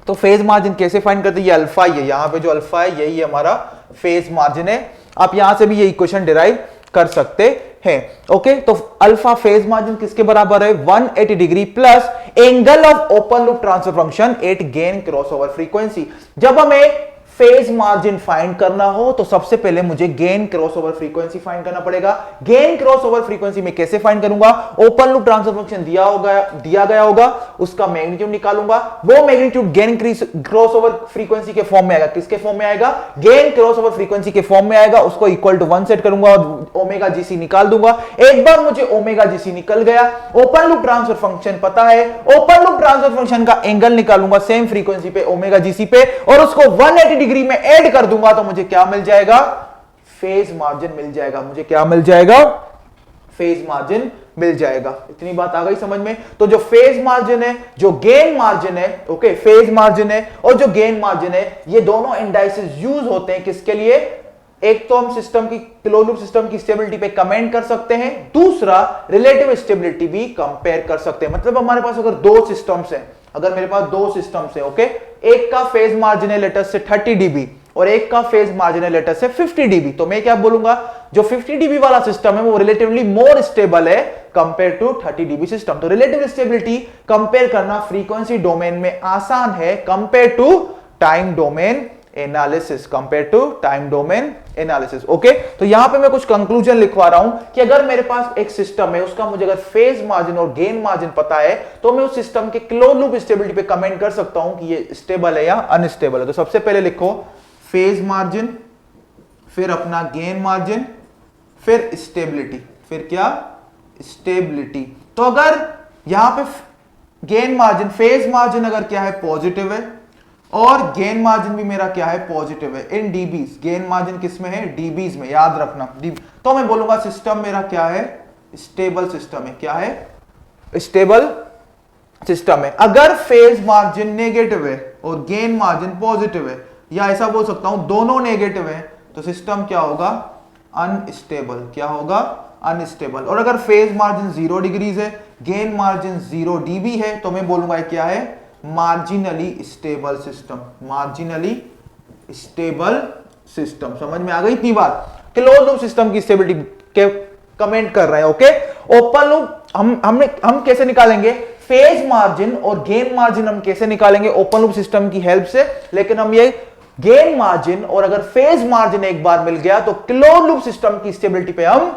तो फेज मार्जिन कैसे फाइंड करते हैं, ये अल्फा ही है, यहां पे जो अल्फा है यही हमारा फेज मार्जिन है। आप यहां से भी ये इक्वेशन डिराइव कर सकते हैं। ओके, तो अल्फा फेज मार्जिन किसके बराबर है, 180 degree plus angle of open loop transfer function at gain cross over frequency. जब हमें फेज मार्जिन फाइंड करना हो तो सबसे पहले मुझे gain cross over frequency find करना पड़ेगा। गेन क्रॉस ओवर फ्रीक्वेंसी में कैसे फाइंड करूंगा, ओपन लूप ट्रांसफर फंक्शन दिया गया होगा, उसका मैग्नीट्यूड निकालूंगा, वो magnitude gain cross over frequency के फॉर्म में आएगा। किसके फॉर्म में आएगा, गेन क्रॉस ओवर फ्रीक्वेंसी के फॉर्म में आएगा। उसको इक्वल टू 1 सेट करूंगा और ओमेगा जीसी निकाल दूंगा। एक बार मुझे ओमेगा जीसी निकल गया, ओपन लूप ट्रांसफर फंक्शन पता है, ओपन लूप ट्रांसफर फंक्शन का एंगल निकालूंगा सेम फ्रीक्वेंसी पे, ओमेगा जीसी पे, और उसको 180 डिग्री में ऐड कर दूंगा तो मुझे क्या मिल जाएगा, फेज मार्जिन मिल जाएगा। मुझे क्या मिल जाएगा, फेज मार्जिन मिल जाएगा। इतनी बात आ गई समझ में। तो जो फेज मार्जिन है, जो गेन मार्जिन है, ओके, फेज मार्जिन है और जो गेन मार्जिन है, ये दोनों इंडाइसेस यूज होते हैं किसके लिए, एक तो हम सिस्टम की, क्लोज्ड लूप सिस्टम की स्टेबिलिटी पे कमेंट कर सकते हैं, दूसरा रिलेटिव स्टेबिलिटी भी कंपेयर कर सकते हैं। मतलब हमारे पास अगर दो सिस्टम्स हैं, अगर मेरे पास दो सिस्टम्स हैं, ओके, एक का फेज मार्जिन है लेटर से 30 dB और एक का फेज मार्जिन है लेटर से 50 dB, तो मैं क्या बोलूंगा, जो 50 dB वाला सिस्टम है वो रिलेटिवली मोर स्टेबल है कंपेयर टू 30 dB सिस्टम। तो रिलेटिव स्टेबिलिटी कंपेयर करना फ्रीक्वेंसी डोमेन में आसान है compare to time domain analysis, compare to time domain analysis. Okay, तो यहां पे मैं कुछ कंक्लूजन लिखवा रहा हूं कि अगर मेरे पास एक सिस्टम है, उसका मुझे अगर फेज मार्जिन और गेन मार्जिन पता है तो मैं उस सिस्टम के क्लोज्ड लूप स्टेबिलिटी पे कमेंट कर सकता हूं कि ये स्टेबल है या अनस्टेबल है। तो सबसे पहले लिखो फेज मार्जिन, फिर अपना गेन मार्जिन, फिर स्टेबिलिटी, फिर क्या, स्टेबिलिटी। तो अगर यहां पे गेन मार्जिन, फेज मार्जिन अगर क्या है, पॉजिटिव है, और गेन मार्जिन भी मेरा क्या है, पॉजिटिव है इन डीबीज। गेन मार्जिन किस में है, डीबीज में, याद रखना। तो मैं बोलूंगा सिस्टम मेरा क्या है, स्टेबल सिस्टम है। क्या है, स्टेबल सिस्टम है। अगर फेज मार्जिन नेगेटिव है और गेन मार्जिन पॉजिटिव है, या ऐसा बोल सकता हूं दोनों नेगेटिव है, तो सिस्टम क्या होगा, अनस्टेबल। क्या होगा, अनस्टेबल। और अगर फेज मार्जिन 0 डिग्रीज है, गेन मार्जिन 0 dB है, तो मैं बोलूंगा क्या है, marginally stable system. Marginally stable system. समझ में आ गई इतनी बात। क्लोज लूप सिस्टम की स्टेबिलिटी के कमेंट कर रहे हैं। ओके, ओपन लूप हम कैसे निकालेंगे, फेज मार्जिन और गेन मार्जिन हम कैसे निकालेंगे, ओपन लूप सिस्टम की हेल्प से। लेकिन हम ये गेन मार्जिन और अगर फेज मार्जिन एक बार मिल गया तो क्लोज लूप सिस्टम की स्टेबिलिटी पे हम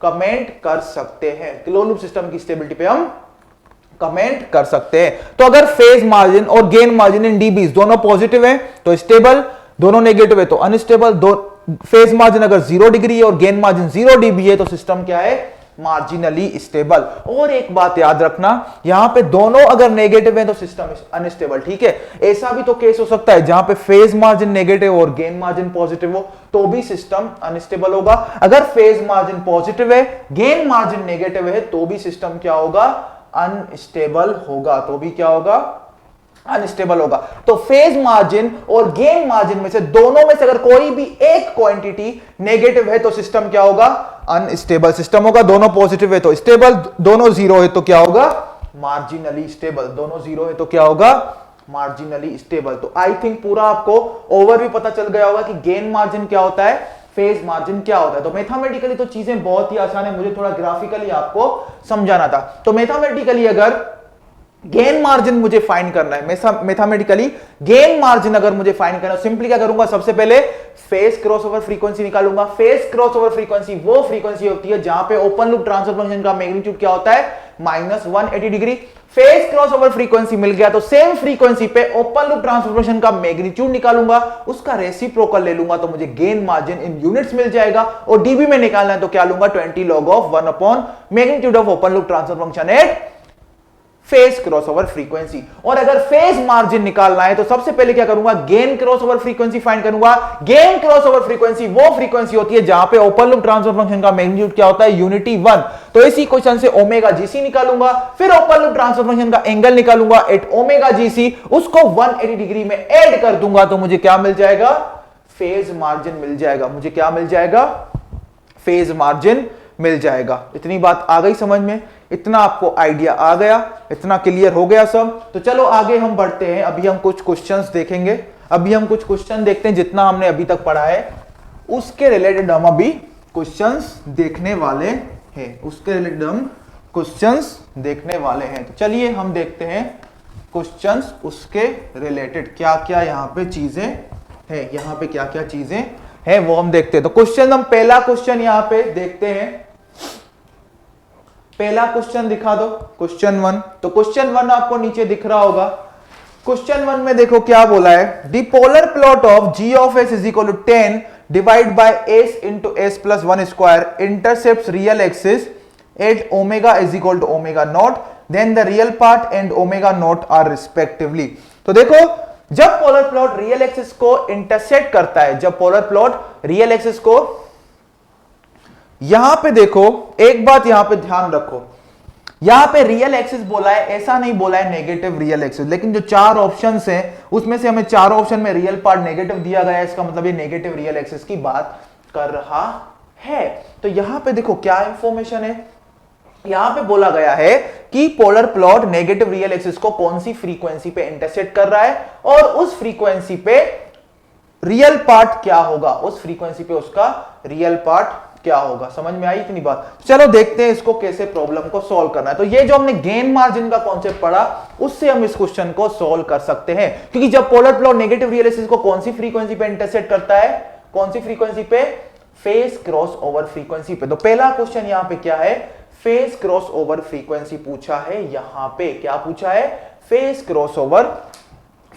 कमेंट कर सकते हैं। क्लोज लूप सिस्टम की स्टेबिलिटी पे हम कमेंट कर सकते हैं। तो अगर फेज मार्जिन और गेन मार्जिन इन डीबीज दोनों पॉजिटिव है तो स्टेबल, दोनों नेगेटिव है तो अनस्टेबल। फेज मार्जिन अगर 0 डिग्री है और गेन मार्जिन 0 dB है तो सिस्टम क्या है, मार्जिनली स्टेबल। और एक बात याद रखना, यहां पे दोनों अगर नेगेटिव है तो सिस्टम अनस्टेबल। ठीक है, ऐसा भी तो केस हो सकता है जहां पे फेज मार्जिन नेगेटिव और गेन मार्जिन पॉजिटिव हो तो भी सिस्टम अनस्टेबल होगा। अगर फेज मार्जिन पॉजिटिव है, गेन मार्जिन नेगेटिव है, तो भी सिस्टम क्या होगा, अनस्टेबल होगा। तो भी क्या होगा, अनस्टेबल होगा। तो फेज मार्जिन और गेन मार्जिन में से दोनों में से अगर कोई भी एक क्वांटिटी नेगेटिव है तो सिस्टम क्या होगा, अनस्टेबल सिस्टम होगा। दोनों पॉजिटिव है तो स्टेबल, दोनों 0 है तो क्या होगा, मार्जिनली स्टेबल। दोनों 0 है तो क्या होगा, मार्जिनली स्टेबल। तो आई थिंक पूरा आपको ओवरव्यू पता चल गया होगा कि गेन मार्जिन क्या होता है, फेज मार्जिन क्या होता है। तो मैथमेटिकली तो चीजें बहुत ही आसान है, मुझे थोड़ा ग्राफिकली आपको समझाना था। तो मैथमेटिकली अगर गेन मार्जिन मुझे फाइंड करना है, मैथमेटिकली गेन मार्जिन अगर मुझे फाइंड करना है, सिंपली क्या करूंगा, सबसे पहले फेज क्रॉसओवर फ्रीक्वेंसी निकालूंगा। फेज क्रॉसओवर फ्रीक्वेंसी वो फ्रीक्वेंसी होती है जहां पे ओपन लूप ट्रांसफर फंक्शन का मैग्नीट्यूड क्या होता है, -180 डिग्री। फेज क्रॉसओवर फ्रीक्वेंसी मिल गया तो सेम फ्रीक्वेंसी पे ओपन लूप ट्रांसफर फंक्शन का मैग्नीट्यूड निकालूंगा, उसका रेसिप्रोकल ले लूंगा तो मुझे गेन मार्जिन इन यूनिट्स मिल जाएगा। और डीबी में निकालना है तो क्या लूंगा, 20 log of 1 upon magnitude of open loop transfer function at phase crossover frequency. और अगर फेज मार्जिन निकालना है तो सबसे पहले क्या करूंगा, गेन क्रॉसओवर फ्रीक्वेंसी फाइंड करूंगा। गेन क्रॉसओवर फ्रीक्वेंसी वो फ्रीक्वेंसी होती है जहां पे ओपन लूप ट्रांसफर फंक्शन का मैग्नीट्यूड क्या होता है, यूनिटी 1। तो इसी क्वेश्चन से ओमेगा जीसी निकालूंगा, फिर ओपन लूप ट्रांसफर फंक्शन का एंगल निकालूंगा एट ओमेगा जीसी, उसको 180 डिग्री में ऐड कर दूंगा तो मुझे क्या मिल जाएगा, फेज मार्जिन मिल जाएगा। मुझे क्या मिल जाएगा, फेज मार्जिन मिल जाएगा। इतनी बात आ गई समझ में, इतना आपको आइडिया आ गया, इतना क्लियर हो गया सब। तो चलो आगे हम बढ़ते हैं। अभी हम कुछ क्वेश्चंस देखेंगे, अभी हम कुछ क्वेश्चन देखते हैं। जितना हमने अभी तक पढ़ा है उसके रिलेटेड हम अभी क्वेश्चंस देखने वाले हैं, उसके रिलेटेड हम क्वेश्चंस देखने वाले हैं। तो चलिए हम देखते हैं क्वेश्चंस उसके रिलेटेड क्या क्या यहाँ पे चीजें हैं, यहाँ पे क्या क्या चीजें हैं वो हम देखते हैं। तो क्वेश्चन हम पहला क्वेश्चन यहाँ पे देखते हैं। पहला क्वेश्चन दिखा दो, क्वेश्चन 1। तो क्वेश्चन 1 आपको नीचे दिख रहा होगा। क्वेश्चन 1 में देखो क्या बोला है, the polar plot of g of s is equal to 10 divide by s into s plus 1 square intercepts real axis at omega is equal to omega naught, then the real part and omega naught are respectively. तो देखो जब polar plot real axis को intersect करता है, जब polar plot real axis को, यहां पे देखो एक बात यहां पे ध्यान रखो, यहां पे रियल एक्सिस बोला है, ऐसा नहीं बोला है नेगेटिव रियल एक्सिस। लेकिन जो 4 ऑप्शंस हैं उसमें से हमें 4 ऑप्शन में रियल पार्ट नेगेटिव दिया गया है, इसका मतलब ये नेगेटिव रियल एक्सिस की बात कर रहा है। तो यहां पे देखो क्या इंफॉर्मेशन है, यहां पे बोला गया है कि polar plot negative real axis को कौन सी फ्रीक्वेंसी पे इंटरसेक्ट कर रहा है और उस फ्रीक्वेंसी पे रियल पार्ट क्या होगा, उस फ्रीक्वेंसी पे उसका रियल पार्ट क्या होगा। समझ में आई इतनी बात। चलो देखते हैं इसको कैसे प्रॉब्लम को सॉल्व करना है। तो ये जो हमने गेन मार्जिन का कॉन्सेप्ट पढ़ा उससे हम इस क्वेश्चन को सॉल्व कर सकते हैं, क्योंकि जब polar plot negative real axis को कौन सी फ्रीक्वेंसी पे इंटरसेक्ट करता है, कौन सी फ्रीक्वेंसी पे, फेज क्रॉस ओवर फ्रीक्वेंसी पे। तो पहला क्वेश्चन यहां पे क्या है, फेज क्रॉस ओवर फ्रीक्वेंसी पूछा है। यहां पे क्या पूछा है, फेज क्रॉस ओवर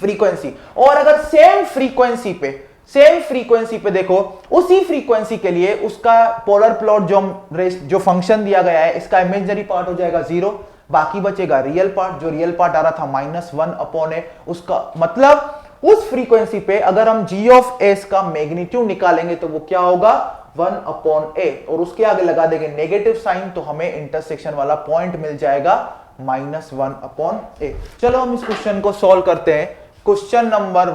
फ्रीक्वेंसी। और अगर सेम फ्रीक्वेंसी पे सेम फ्रीक्वेंसी पे देखो, उसी फ्रीक्वेंसी के लिए उसका पोलर प्लॉट जो फंक्शन दिया गया है, इसका इमेजिनरी पार्ट हो जाएगा 0, बाकी बचेगा रियल पार्ट। जो रियल पार्ट आ रहा था -1/a, उसका मतलब उस फ्रीक्वेंसी पे अगर हम g ऑफ s का मैग्नीट्यूड निकालेंगे तो वो क्या होगा 1/a, और उसके आगे लगा देंगे नेगेटिव साइन, तो हमें इंटरसेक्शन वाला पॉइंट मिल जाएगा -1/a। चलो हम इस क्वेश्चन को सॉल्व करते हैं। क्वेश्चन नंबर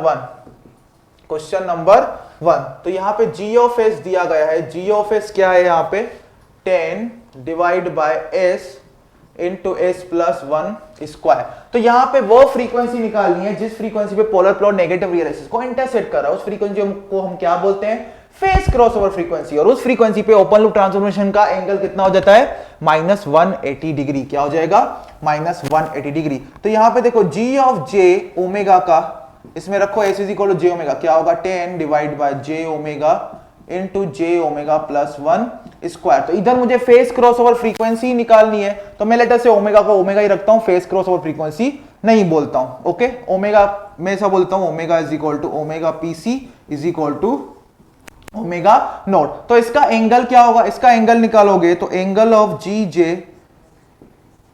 1, तो यहां पे g ऑफ s दिया गया है। g ऑफ s क्या है यहाँ पे 10 divide by s into S plus 1 square. तो यहां पे वो फ्रीक्वेंसी निकालनी है जिस फ्रीक्वेंसी पे polar plot negative real axis को इंटरसेक्ट कर रहा है। उस फ्रीक्वेंसी को हम क्या बोलते हैं, फेज क्रॉसओवर फ्रीक्वेंसी। और उस फ्रीक्वेंसी पे ओपन लूप ट्रांसफॉर्मेशन का एंगल कितना हो जाता है -180 डिग्री। क्या हो जाएगा -180 डिग्री। तो यहां पे देखो g ऑफ j ओमेगा का, इसमें रखो s is equal to j omega, क्या होगा 10 divide by j omega into j omega plus 1 square. तो इधर मुझे फेस क्रॉसओवर फ्रीक्वेंसी निकालनी है, तो मैं लेटर से ओमेगा को ओमेगा ही रखता हूं, फेस क्रॉसओवर फ्रीक्वेंसी नहीं बोलता हूं। ओके, ओमेगा मैं ऐसा बोलता हूं, omega is equal to omega PC is equal to omega naught. तो इसका एंगल क्या होगा, इसका एंगल निकालोगे तो एंगल ऑफ जी जे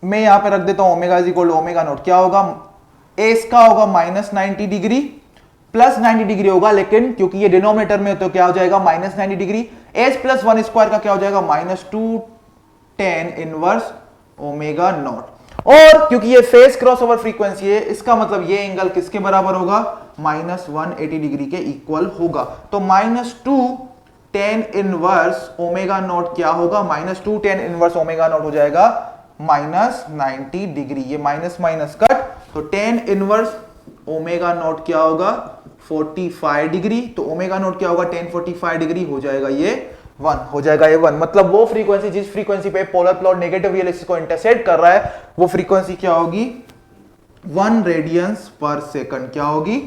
मैं यहां पे रख देता हूं omega is equal to omega naught. क्या होगा, एस का होगा -90 डिग्री प्लस 90 डिग्री होगा, लेकिन क्योंकि ये डिनोमिनेटर में तो क्या हो जाएगा -90 डिग्री। एस प्लस 1 स्क्वायर का क्या हो जाएगा -2tan इनवर्स ओमेगा नॉट। और क्योंकि ये फेस क्रॉसओवर फ्रीक्वेंसी है, इसका मतलब ये एंगल किसके बराबर होगा -180 डिग्री के इक्वल होगा। तो -2tan इनवर्स ओमेगा नॉट क्या होगा, -2tan इनवर्स ओमेगा नॉट हो जाएगा -90 डिग्री। ये माइनस माइनस कट, तो tan इनवर्स ओमेगा नॉट क्या होगा 45 डिग्री। तो ओमेगा नॉट क्या होगा 10 45 डिग्री हो जाएगा ये 1 हो जाएगा ये 1। मतलब वो फ्रीक्वेंसी जिस फ्रीक्वेंसी पे polar plot negative real axis को इंटरसेक्ट कर रहा है, वो फ्रीक्वेंसी क्या होगी 1 रेडियंस पर सेकंड। क्या होगी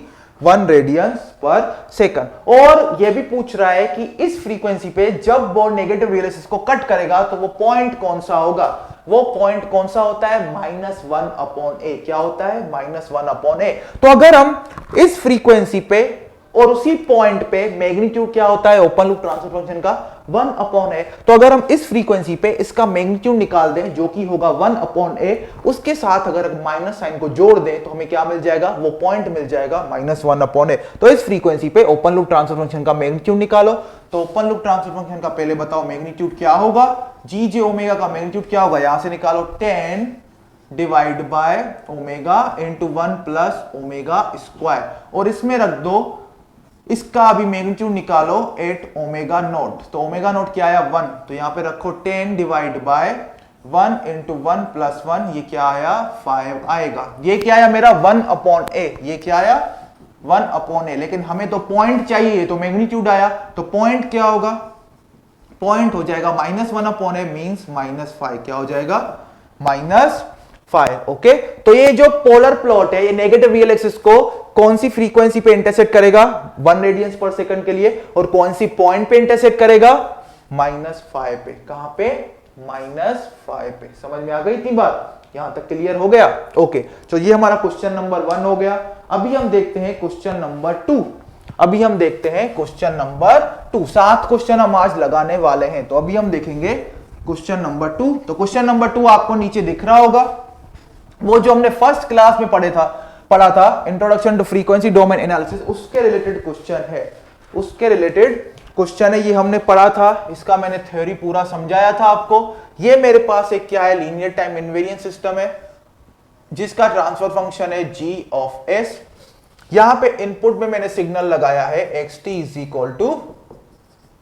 1 रेडियंस पर सेकंड। और ये भी पूछ रहा है कि इस फ्रीक्वेंसी पे जब वो नेगेटिव रियल एक्सिस को कट करेगा तो वो पॉइंट कौन सा होगा। वो पॉइंट कौन सा होता है -1/a। क्या होता है -1/a। तो अगर हम इस फ्रीक्वेंसी पे और उसी पॉइंट पे मैग्नीट्यूड क्या होता है ओपन लूप ट्रांसफर फंक्शन का 1/a, तो अगर हम इस फ्रीक्वेंसी पे इसका मैग्नीट्यूड निकाल दें जो कि होगा 1/a, उसके साथ अगर माइनस साइन को जोड़ दें तो हमें क्या मिल जाएगा, वो पॉइंट मिल जाएगा -1/a। तो इस फ्रीक्वेंसी पे ओपन लूप ट्रांसफर फंक्शन का मैग्नीट्यूड निकालो। तो ओपन लूप ट्रांसफर फंक्शन का पहले बताओ मैग्नीट्यूड क्या होगा, जी जे ओमेगा का मैग्नीट्यूड क्या होगा, यहां से निकालो 10 divide by omega into 1 plus omega square, और इसमें रख दो इसका भी मैग्नीट्यूड निकालो 8 ओमेगा नॉट। तो ओमेगा नॉट क्या आया 1, तो यहां पे रखो 10 डिवाइड बाय 1 इंटू 1 प्लस 1, ये क्या आया 5 आएगा। ये क्या आया मेरा 1/a, ये क्या आया 1/a। लेकिन हमें तो पॉइंट चाहिए, तो मैग्नीट्यूड आया, तो पॉइंट क्या होगा, पॉइंट हो जाएगा -1/a मींस -5। क्या हो जाएगा -5। ओके, तो ये जो पोलर प्लॉट है ये नेगेटिव रियल एक्सिस को कौन सी फ्रीक्वेंसी पे इंटरसेक्ट करेगा 1 रेडियंस पर सेकंड के लिए, और कौन सी पॉइंट पे इंटरसेक्ट करेगा -5 पे। कहां पे -5 पे। समझ में आ गई इतनी बात, यहां तक क्लियर हो गया। ओके, तो ये हमारा क्वेश्चन नंबर 1 हो गया। अभी हम देखते हैं क्वेश्चन नंबर 2। अभी हम देखते हैं क्वेश्चन नंबर 2। 7 क्वेश्चन हम आज लगाने वाले हैं, तो अभी हम देखेंगे क्वेश्चन नंबर 2। तो क्वेश्चन नंबर 2 आपको नीचे दिख रहा होगा, वो जो हमने फर्स्ट क्लास में पढ़ा था introduction to frequency domain analysis, उसके रिलेटेड क्वेश्चन है। उसके रिलेटेड क्वेश्चन है, ये हमने पढ़ा था, इसका मैंने थ्योरी पूरा समझाया था आपको। ये मेरे पास एक क्या है, लीनियर टाइम इनवेरिएंट सिस्टम है जिसका ट्रांसफर फंक्शन है g ऑफ s। यहां पे इनपुट में मैंने सिग्नल लगाया है xt is equal to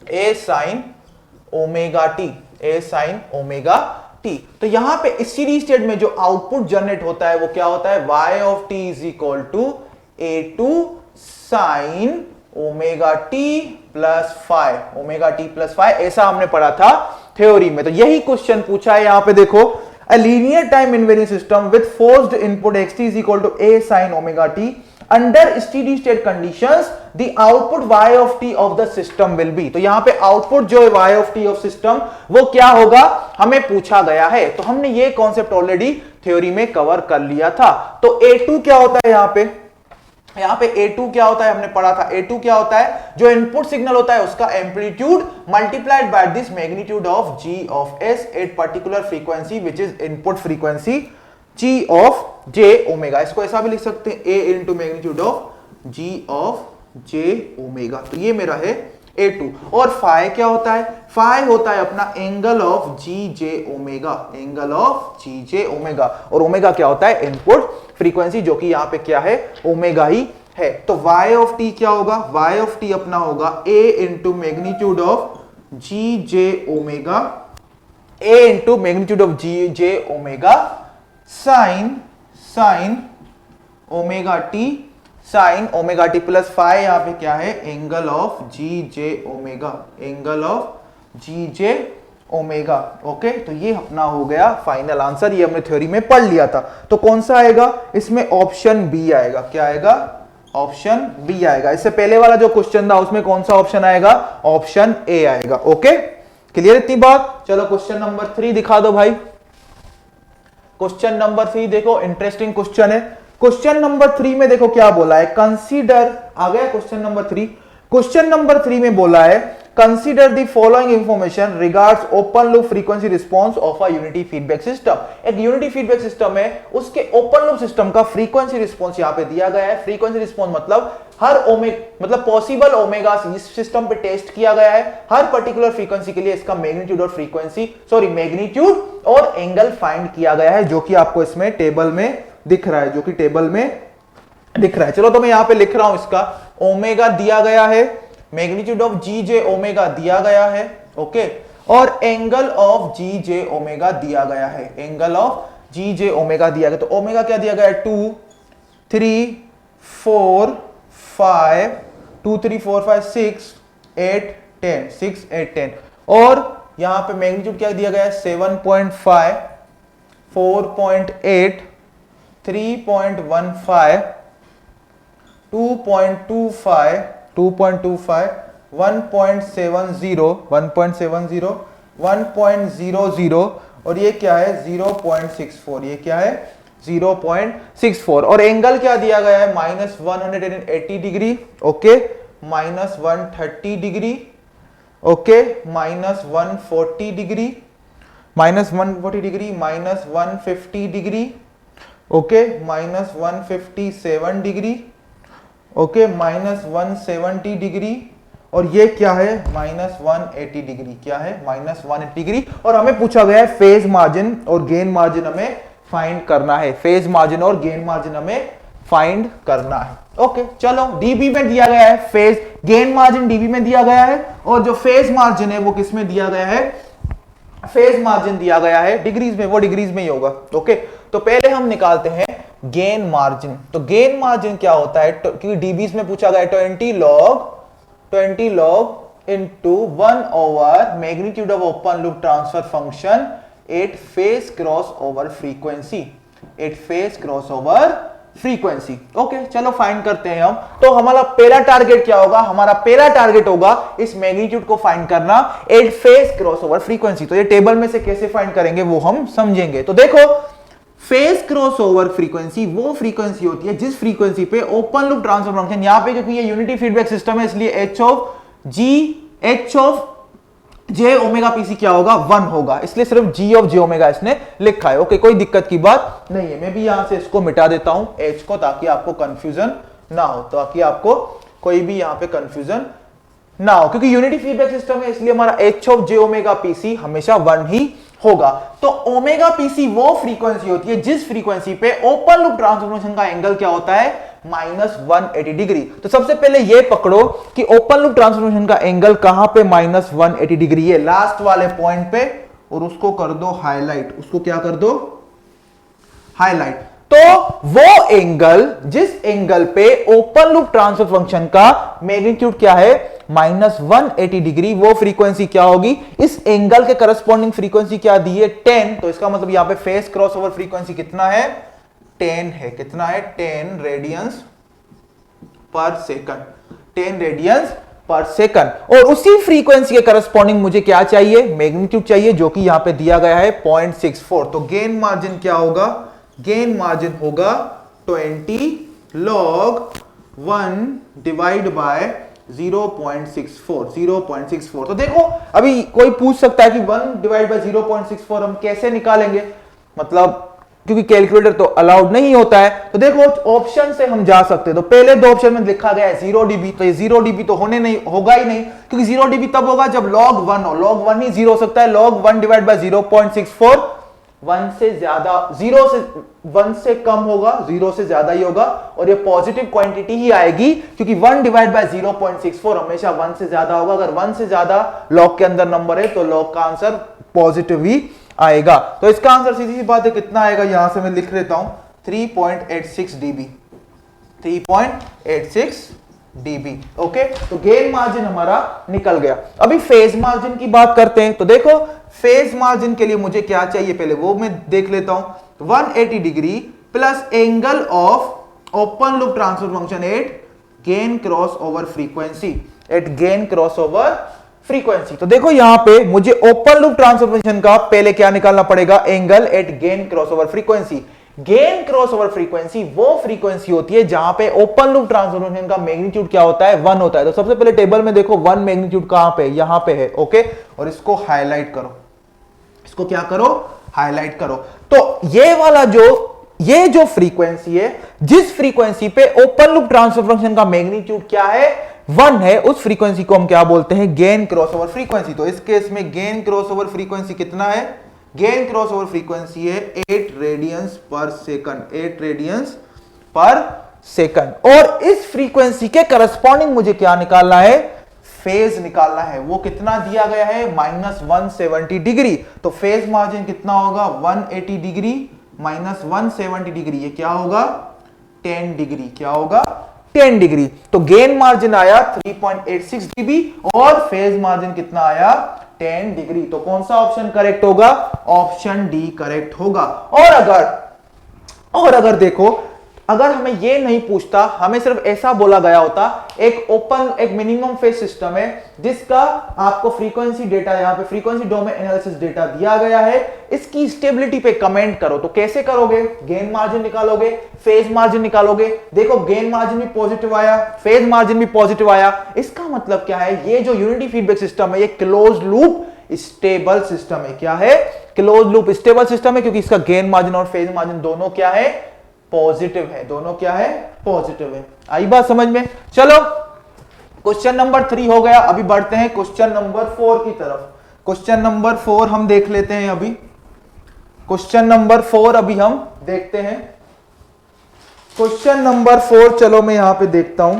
a sin omega t, a sin omega t। तो यहां पे इस स्टेडी स्टेट में जो आउटपुट जनरेट होता है वो क्या होता है, y of t is equal to a2 sin omega t plus 5, omega t plus 5, ऐसा हमने पढ़ा था थ्योरी में। तो यही क्वेश्चन पूछा है, यहां पे देखो, a linear time invariant system with forced input xt is equal to a sin omega t under steady state conditions the output y of t of the system will be। तो यहां पे output जो है y of t of system वो क्या होगा हमें पूछा गया है। तो हमने ये कॉन्सेप्ट ऑलरेडी थ्योरी में कवर कर लिया था। तो a2 क्या होता है, यहां पे यहाँ पे A2 क्या होता है, हमने पढ़ा था A2 क्या होता है, जो इनपुट सिग्नल होता है उसका amplitude multiplied by this magnitude of G of S at particular frequency which is input frequency G of J omega. इसको ऐसा भी लिख सकते हैं A into magnitude of G of J omega. तो ये मेरा है A2। और फाई क्या होता है, फाई होता है अपना angle of G J omega, angle of G J omega. और ओमेगा क्या होता है, इनपुट फ्रीक्वेंसी, जो कि यहाँ पे क्या है, ओमेगा ही है। तो y ऑफ t क्या होगा, y ऑफ t अपना होगा a into magnitude of G J omega, a into magnitude of G J omega sine omega T, sine omega T plus phi, यहाँ पे क्या है, angle of G J omega, angle of G J omega. Okay, तो ये अपना हो गया final answer, ये हमने थ्योरी में पढ़ लिया था। तो कौन सा आएगा इसमें, ऑप्शन बी आएगा। क्या आएगा, ऑप्शन बी आएगा। इससे पहले वाला जो क्वेश्चन था उसमें कौन सा ऑप्शन आएगा, ऑप्शन ए आएगा। ओके, क्लियर इतनी बात। चलो क्वेश्चन नंबर 3 दिखा दो भाई। क्वेश्चन नंबर 3 देखो, इंटरेस्टिंग क्वेश्चन है। क्वेश्चन नंबर 3 में देखो क्या बोला है, कंसीडर, आ गया क्वेश्चन नंबर 3। क्वेश्चन नंबर 3 में बोला है consider the following information regards open loop frequency response of a unity feedback system. एक यूनिटी फीडबैक सिस्टम है, उसके ओपन लूप सिस्टम का फ्रीक्वेंसी रिस्पांस यहां पे दिया गया है। फ्रीक्वेंसी रिस्पांस मतलब हर मतलब पॉसिबल ओमेगा इस सिस्टम पे टेस्ट किया गया है। हर पर्टिकुलर फ्रीक्वेंसी के लिए इसका मैग्नीट्यूड और मैग्नीट्यूड और एंगल फाइंड किया गया है, जो कि आपको इसमें टेबल में दिख रहा है, जो कि टेबल में दिख रहा है। चलो तो मैं यहां पे लिख रहा हूं, इसका ओमेगा दिया गया है, magnitude of G J omega दिया गया है, ओके, और angle of G J omega दिया गया है, angle of G J omega दिया गया। तो ओमेगा क्या दिया गया है, 2 3 4 5 2 3 4 5 6 8 10 6 8 10, और यहां पे मैग्नीट्यूड क्या दिया गया है, 7.5 4.8 3.15 2.25 2.25 1.70 1.70 1.00 और ये क्या है 0.64, ये क्या है 0.64, और एंगल क्या दिया गया है -180 degree, okay, -130 degree, okay, -140 degree, -140 degree, -150 degree, okay, -157 degree, okay, -170 degree, और ये क्या है -180 डिग्री, क्या है -180 डिग्री। और हमें पूछा गया है फेज मार्जिन और गेन मार्जिन हमें फाइंड करना है, फेज मार्जिन और गेन मार्जिन हमें फाइंड करना है। ओके, चलो डीबी में दिया गया है, फेज गेन मार्जिन डीबी में दिया गया है, और जो फेज मार्जिन है वो किस में दिया गया है, फेज मार्जिन दिया गया है डिग्रीज में, वो डिग्रीज में ही होगा। ओके, तो पहले हम निकालते हैं गेन मार्जिन। तो गेन मार्जिन क्या होता है, क्योंकि डीबीज में पूछा गया 20 log into 1 over magnitude of open loop transfer function at phase cross over frequency, at phase cross over frequency. Okay, चलो फाइंड करते हैं हम। तो हमारा पहला टारगेट क्या होगा, हमारा पहला टारगेट होगा इस मैग्नीट्यूड को फाइंड करना at phase cross over frequency. तो ये टेबल में से कैसे फाइंड करेंगे वो हम समझेंगे। तो देखो, फेज क्रॉस ओवर फ्रीक्वेंसी वो फ्रीक्वेंसी होती है जिस फ्रीक्वेंसी पे ओपन लूप ट्रांसफर फंक्शन, यहां पे क्योंकि ये यूनिटी फीडबैक सिस्टम है इसलिए H of j omega PC क्या होगा, 1 होगा, इसलिए सिर्फ जी ऑफ जे ओमेगा इसने लिखा है। ओके, कोई दिक्कत की बात नहीं है। मैं भी यहां से इसको मिटा देता हूं एच को, ताकि आपको कंफ्यूजन ना हो, ताकि आपको कोई भी यहां पे कंफ्यूजन ना हो, क्योंकि यूनिटी फीडबैक सिस्टम है इसलिए हमारा H of j omega PC हमेशा 1 ही होगा। तो ओमेगा पीसी वो फ्रीक्वेंसी होती है जिस फ्रीक्वेंसी पे ओपन लूप ट्रांसफॉर्मेशन का एंगल क्या होता है, -180 डिग्री। तो सबसे पहले ये पकड़ो कि ओपन लूप ट्रांसफॉर्मेशन का एंगल कहां पे -180 डिग्री है, लास्ट वाले पॉइंट पे, और उसको कर दो हाईलाइट, उसको क्या कर दो, हाईलाइट। तो वो एंगल जिस एंगल पे ओपन लूप ट्रांसफर फंक्शन का मैग्नीट्यूड क्या है, -180 डिग्री, वो फ्रीक्वेंसी क्या होगी, इस एंगल के करस्पॉन्डिंग फ्रीक्वेंसी क्या दी है, 10। तो इसका मतलब यहां पे फेज क्रॉस ओवर फ्रीक्वेंसी कितना है, 10 है। कितना है, 10 रेडियंस पर सेकंड, 10 रेडियंस पर सेकंड। और उसी फ्रीक्वेंसी के करस्पॉन्डिंग मुझे क्या चाहिए, मैग्नीट्यूड चाहिए, जो कि यहां पे दिया गया है 0.64। तो गेन मार्जिन क्या होगा, गेन मार्जिन होगा 20 log 1 डिवाइड बाय 0.64 तो देखो अभी कोई पूछ सकता है कि 1 डिवाइड बाय 0.64 हम कैसे निकालेंगे, मतलब क्योंकि कैलकुलेटर तो अलाउड नहीं होता है। तो देखो ऑप्शन से हम जा सकते हैं। तो पहले दो ऑप्शन में लिखा गया है 0 dB, तो ये 0 dB तो होगा ही नहीं, क्योंकि 0 dB तब होगा जब log 1 हो। log 1 ही 0 हो सकता है। log 1 डिवाइड बाय 0.64 1 से ज्यादा, 0 से 1 से कम होगा, 0 से ज्यादा ही होगा, और ये पॉजिटिव क्वांटिटी ही आएगी, क्योंकि 1 डिवाइड बाय 0.64 हमेशा 1 से ज्यादा होगा। अगर 1 से ज्यादा log के अंदर नंबर है तो log का आंसर पॉजिटिव ही आएगा। तो इसका आंसर सीधी सी बात है कितना आएगा, यहां से मैं लिख लेता हूं 3.86 dB, 3.86 dB। ओके, तो गेन मार्जिन हमारा निकल गया। अभी फेज मार्जिन की बात करते हैं। तो देखो फेज मार्जिन के लिए मुझे क्या चाहिए, पहले वो मैं देख लेता हूं। 180 degree plus angle of open loop transfer function at gain cross over frequency, at gain cross over frequency. तो देखो यहां पे मुझे ओपन लूप ट्रांसफर फंक्शन का पहले क्या निकालना पड़ेगा, angle at gain cross over frequency. Gain cross over frequency वो फ्रीक्वेंसी होती है जहां पे ओपन लूप ट्रांसफर फंक्शन का मैग्नीट्यूड क्या होता है, 1 होता है। तो सबसे पहले टेबल में देखो 1 मैग्नीट्यूड कहां पे, यहां पे है। ओके, और इसको हाईलाइट करो, इसको क्या करो, हाईलाइट करो। तो ये जो फ्रीक्वेंसी है, जिस फ्रीक्वेंसी पे ओपन लूप ट्रांसफर फंक्शन का मैग्नीट्यूड क्या है, 1 है, उस फ्रीक्वेंसी को हम क्या बोलते हैं, गेन क्रॉस ओवर फ्रीक्वेंसी। तो इस केस में गेन क्रॉस ओवर फ्रीक्वेंसी कितना है, गेन क्रॉस ओवर फ्रीक्वेंसी है 8 रेडियंस पर सेकंड, 8 रेडियंस पर सेकंड। और इस फ्रीक्वेंसी के करस्पॉन्डिंग मुझे क्या निकालना है, फेज निकालना है। वो कितना दिया गया है, -170 डिग्री। तो फेज मार्जिन कितना होगा, 180 डिग्री माइनस 170 डिग्री, ये क्या होगा, 10 डिग्री। क्या होगा, 10 डिग्री। तो गेन मार्जिन आया 3.86 dB और फेज मार्जिन कितना आया, 10 डिग्री। तो कौन सा ऑप्शन करेक्ट होगा, ऑप्शन डी करेक्ट होगा। और अगर देखो, अगर हमें ये नहीं पूछता, हमें सिर्फ ऐसा बोला गया होता, एक मिनिमम फेज सिस्टम है जिसका आपको फ्रीक्वेंसी डेटा, यहां पे फ्रीक्वेंसी डोमेन एनालिसिस डेटा दिया गया है, इसकी स्टेबिलिटी पे कमेंट करो। तो कैसे करोगे, गेन मार्जिन निकालोगे, फेज मार्जिन निकालोगे। देखो गेन मार्जिन भी पॉजिटिव आया, फेज मार्जिन भी पॉजिटिव आया। इसका मतलब क्या है, ये जो यूनिटी फीडबैक सिस्टम है ये क्लोज लूप स्टेबल सिस्टम है। क्या है, क्लोज लूप स्टेबल सिस्टम है, क्योंकि इसका गेन मार्जिन और फेज मार्जिन दोनों क्या है, पॉजिटिव है। दोनों क्या है, पॉजिटिव है। आई बात समझ में। चलो क्वेश्चन नंबर 3 हो गया। अभी बढ़ते हैं क्वेश्चन नंबर 4 की तरफ। क्वेश्चन नंबर 4 हम देख लेते हैं। अभी क्वेश्चन नंबर 4 अभी हम देखते हैं। क्वेश्चन नंबर 4 चलो मैं यहां पे देखता हूं।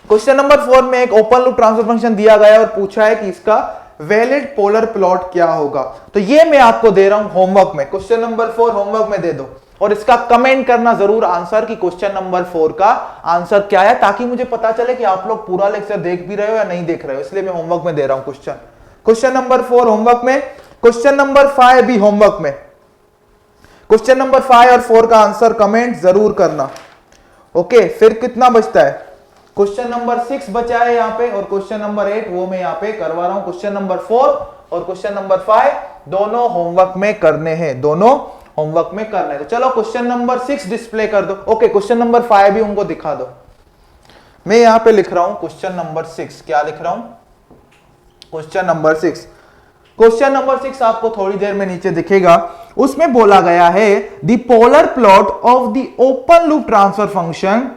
क्वेश्चन नंबर 4 में एक ओपन लूप ट्रांसफर फंक्शन दिया गया है और पूछा है कि इसका वैलिड पोलर प्लॉट क्या होगा। तो ये मैं आपको दे रहा हूं होमवर्क में। क्वेश्चन नंबर 4 होमवर्क में दे दो और इसका कमेंट करना जरूर आंसर कि क्वेश्चन नंबर 4 का आंसर क्या है, ताकि मुझे पता चले कि आप लोग पूरा लेक्चर देख भी रहे हो या नहीं देख रहे हो। इसलिए मैं होमवर्क में दे रहा हूं क्वेश्चन नंबर 4 होमवर्क में। क्वेश्चन नंबर 5 भी होमवर्क में। क्वेश्चन नंबर 5 और 4 का आंसर कमेंट जरूर करना। ओके, फिर कितना बचता है, क्वेश्चन नंबर 6 बचा है यहाँ पे, और क्वेश्चन नंबर 8 वो मैं यहाँ पे करवा रहा हूं। क्वेश्चन नंबर 4 और क्वेश्चन नंबर 5 दोनों होमवर्क में करने हैं, दोनों होमवर्क में करना है। तो चलो क्वेश्चन नंबर 6 डिस्प्ले कर दो। ओके, क्वेश्चन नंबर 5 भी उनको दिखा दो। मैं यहां पे लिख रहा हूं क्वेश्चन नंबर 6। क्या लिख रहा हूं, क्वेश्चन नंबर 6। क्वेश्चन नंबर 6 आपको थोड़ी देर में नीचे दिखेगा। उसमें बोला गया है the polar plot of the open loop transfer function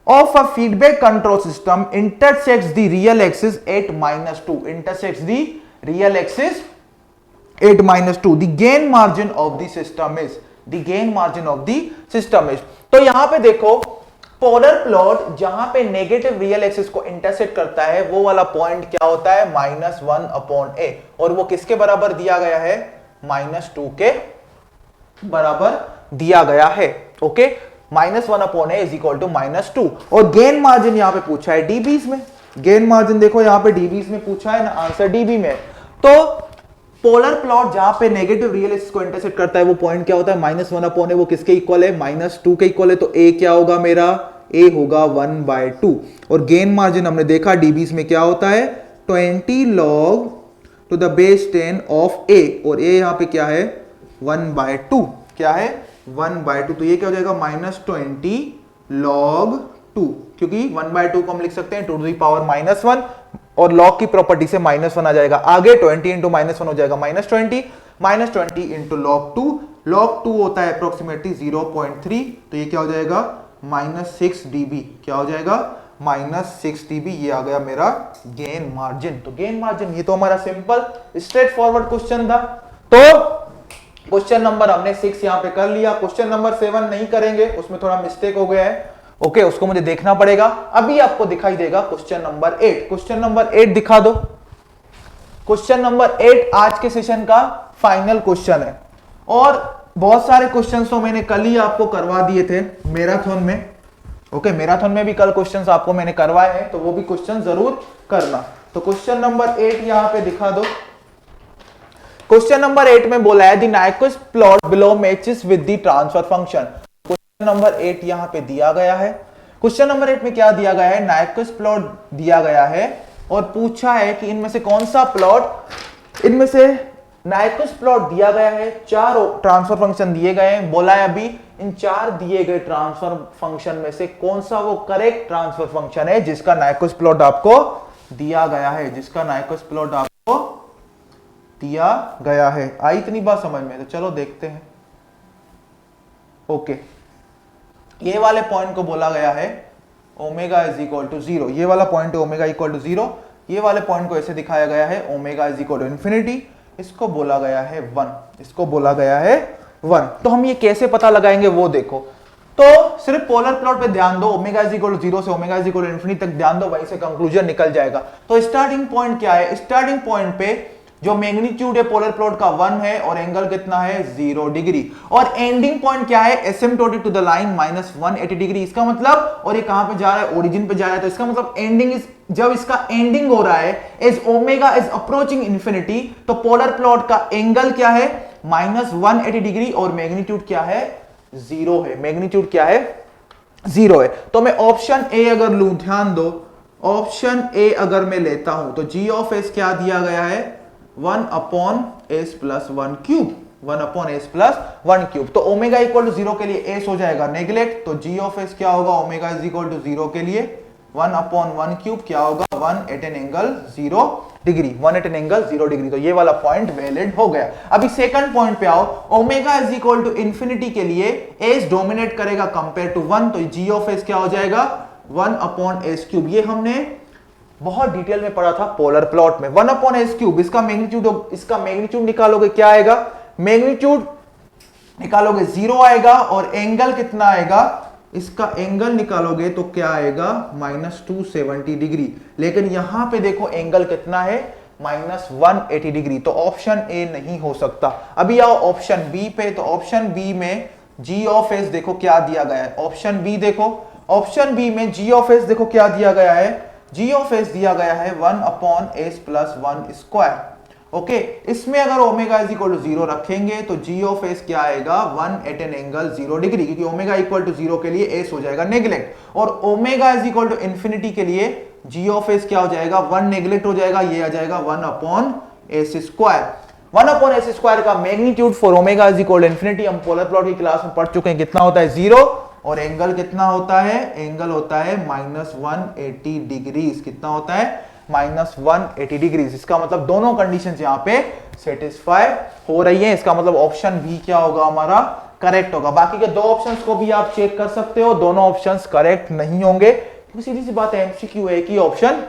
of a feedback control system intersects the real axis at -2, intersects the real axis at -2. The gain margin of the system is, the gain margin of the system is. तो यहां पे देखो polar plot जहां पे negative real axis को intersect करता है वो वाला पॉइंट क्या होता है, -1/a, और वो किसके बराबर दिया गया है, -2 के बराबर दिया गया है। Okay, -1/a is equal to -2। और गेन मार्जिन यहां पे पूछा है डीबीज में। गेन मार्जिन देखो यहां पे डीबीज में पूछा है ना, आंसर डीबी में। तो पोलर प्लॉट जहां पे नेगेटिव रियल एक्सिस को इंटरसेक्ट करता है वो पॉइंट क्या होता है, -1/a, वो किसके इक्वल है, -2 के इक्वल है। तो a क्या होगा मेरा, a होगा 1/2। और गेन मार्जिन हमने देखा डीबीज में क्या होता है, 20 log to the base 10 of a, और a यहां पे क्या है, 1/2। क्या है, 1/2। तो ये क्या हो जाएगा, -20 log 2, क्योंकि 1/2 को हम लिख सकते हैं 2 टू द पावर -1 और log की प्रॉपर्टी से -1 आ जाएगा। आगे 20 इंटू -1 हो जाएगा -20, -20 इंटू log 2 होता है अप्रोक्सीमेटली 0.3, तो ये क्या हो जाएगा -6 dB। क्या हो जाएगा -6 dB। ये आ गया मेरा गेन मार्जिन। तो गेन मार्जिन ये तो हमारा सिंपल स्ट्रेट फॉरवर्ड क्वेश्चन था। तो क्वेश्चन नंबर हमने 6 यहां पे कर लिया। क्वेश्चन नंबर 7 नहीं करेंगे, उसमें थोड़ा मिस्टेक हो गया है। ओके, उसको मुझे देखना पड़ेगा। अभी आपको दिखाई देगा क्वेश्चन नंबर 8। क्वेश्चन नंबर 8 दिखा दो। क्वेश्चन नंबर 8 आज के सेशन का फाइनल क्वेश्चन है और बहुत सारे क्वेश्चंस तो मैंने कल ही आपको करवा दिए थे मैराथन में। ओके, मैराथन में भी कल क्वेश्चंस आपको मैंने करवाए हैं, तो वो भी क्वेश्चन जरूर करना। तो क्वेश्चन नंबर 8 यहां पे दिखा दो। क्वेश्चन नंबर 8 में बोला है the Nyquist plot below matches with the transfer function. Question number 8 यहां पे दिया गया है। क्वेश्चन नंबर 8 में क्या दिया गया है, नाइक्विस्ट प्लॉट दिया गया है और पूछा है कि इनमें से कौन सा प्लॉट, इनमें से नाइक्विस्ट प्लॉट दिया गया है, 4 ट्रांसफर फंक्शन दिए गए हैं। बोला है अभी इन 4 दिए गए ट्रांसफर फंक्शन में से कौन सा वो करेक्ट ट्रांसफर फंक्शन है जिसका नाइक्विस्ट प्लॉट आपको दिया गया है, जिसका नाइक्विस्ट प्लॉट आपको दिया गया है। आई इतनी बात समझ में? तो चलो देखते हैं। ओके, ये वाले पॉइंट को बोला गया है ओमेगा इज इक्वल टू 0। ये वाला पॉइंट है ओमेगा इक्वल टू 0। ये वाले पॉइंट को ऐसे दिखाया गया है omega is equal to infinity. इसको बोला गया है 1, इसको बोला गया है 1। तो हम ये कैसे पता लगाएंगे वो देखो। तो सिर्फ पोलर प्लॉट पे ध्यान दो, ओमेगा इज इक्वल टू 0 से omega is equal to infinity तक ध्यान दो, वहीं से कंक्लूजन निकल जाएगा। तो स्टार्टिंग पॉइंट क्या है, स्टार्टिंग पॉइंट पे जो मैग्नीट्यूड है पोलर प्लॉट का 1 है और एंगल कितना है 0 डिग्री, और एंडिंग पॉइंट क्या है asymptotic to the line -180 degree. इसका मतलब, और ये कहां पे जा रहा है, ओरिजिन पे जा रहा है, तो इसका मतलब एंडिंग इज, जब इसका एंडिंग हो रहा है as omega is approaching infinity, तो पोलर प्लॉट का एंगल क्या है -180 डिग्री और मैग्नीट्यूड क्या है 0 है। मैग्नीट्यूड क्या है 0 है। तो मैं ऑप्शन ए अगर लूं, ध्यान दो, ऑप्शन ए अगर मैं लेता हूं तो जी ऑफ एस क्या दिया गया है 1/s + 1 क्यूब, 1/s + 1 क्यूब। तो ओमेगा इक्वल टू 0 के लिए एस हो जाएगा नेग्लेक्ट, तो जी ऑफ एस क्या होगा ओमेगा इज इक्वल टू 0 के लिए 1/1 क्यूब क्या होगा 1 at an angle 0 degree, 1 at an angle 0 degree. तो ये वाला पॉइंट वैलिड हो गया। अभी सेकंड पॉइंट पे आओ, omega is equal to infinity के लिए एस डोमिनेट करेगा कंपेयर टू 1, तो जी ऑफ एस क्या हो जाएगा 1/s क्यूब। ये हमने बहुत डिटेल में पढ़ा था पोलर प्लॉट में। 1/s क्यूब, इसका मैग्नीट्यूड निकालोगे क्या आएगा, मैग्नीट्यूड निकालोगे 0 आएगा और एंगल कितना आएगा, इसका एंगल निकालोगे तो क्या आएगा -270 डिग्री। लेकिन यहां पे देखो एंगल कितना है -180 डिग्री, तो ऑप्शन ए नहीं हो सकता। अभी आओ ऑप्शन बी पे, तो ऑप्शन बी में जी ऑफ एस देखो क्या दिया गया है। ऑप्शन बी देखो, ऑप्शन बी में जी ऑफ एस देखो क्या दिया गया है, जी ऑफ एस दिया गया है 1/s + 1 स्क्वायर। ओके, इसमें अगर ओमेगा इज इक्वल टू 0 रखेंगे तो जी ऑफ एस क्या आएगा 1 एट एन एंगल 0 डिग्री, क्योंकि ओमेगा इक्वल टू 0 के लिए एस हो जाएगा नेग्लेक्ट, और omega is equal to infinity के लिए जी ऑफ एस क्या हो जाएगा 1 नेग्लेक्ट हो जाएगा, ये आ जाएगा 1/s स्क्वायर। 1/s स्क्वायर का magnitude for omega is equal to infinity हम पोलर प्लॉट की क्लास में पढ़ चुके हैं, कितना होता है 0, और एंगल कितना होता है, एंगल होता है -180 डिग्रीज। कितना होता है -180 डिग्रीज। इसका मतलब दोनों कंडीशंस यहां पे सेटिस्फाई हो रही है। इसका मतलब ऑप्शन बी क्या होगा हमारा करेक्ट होगा। बाकी के दो ऑप्शंस को भी आप चेक कर सकते हो, दोनों ऑप्शंस करेक्ट नहीं होंगे, क्योंकि सीधी सी बात है एमसीक्यू है कि ऑप्शन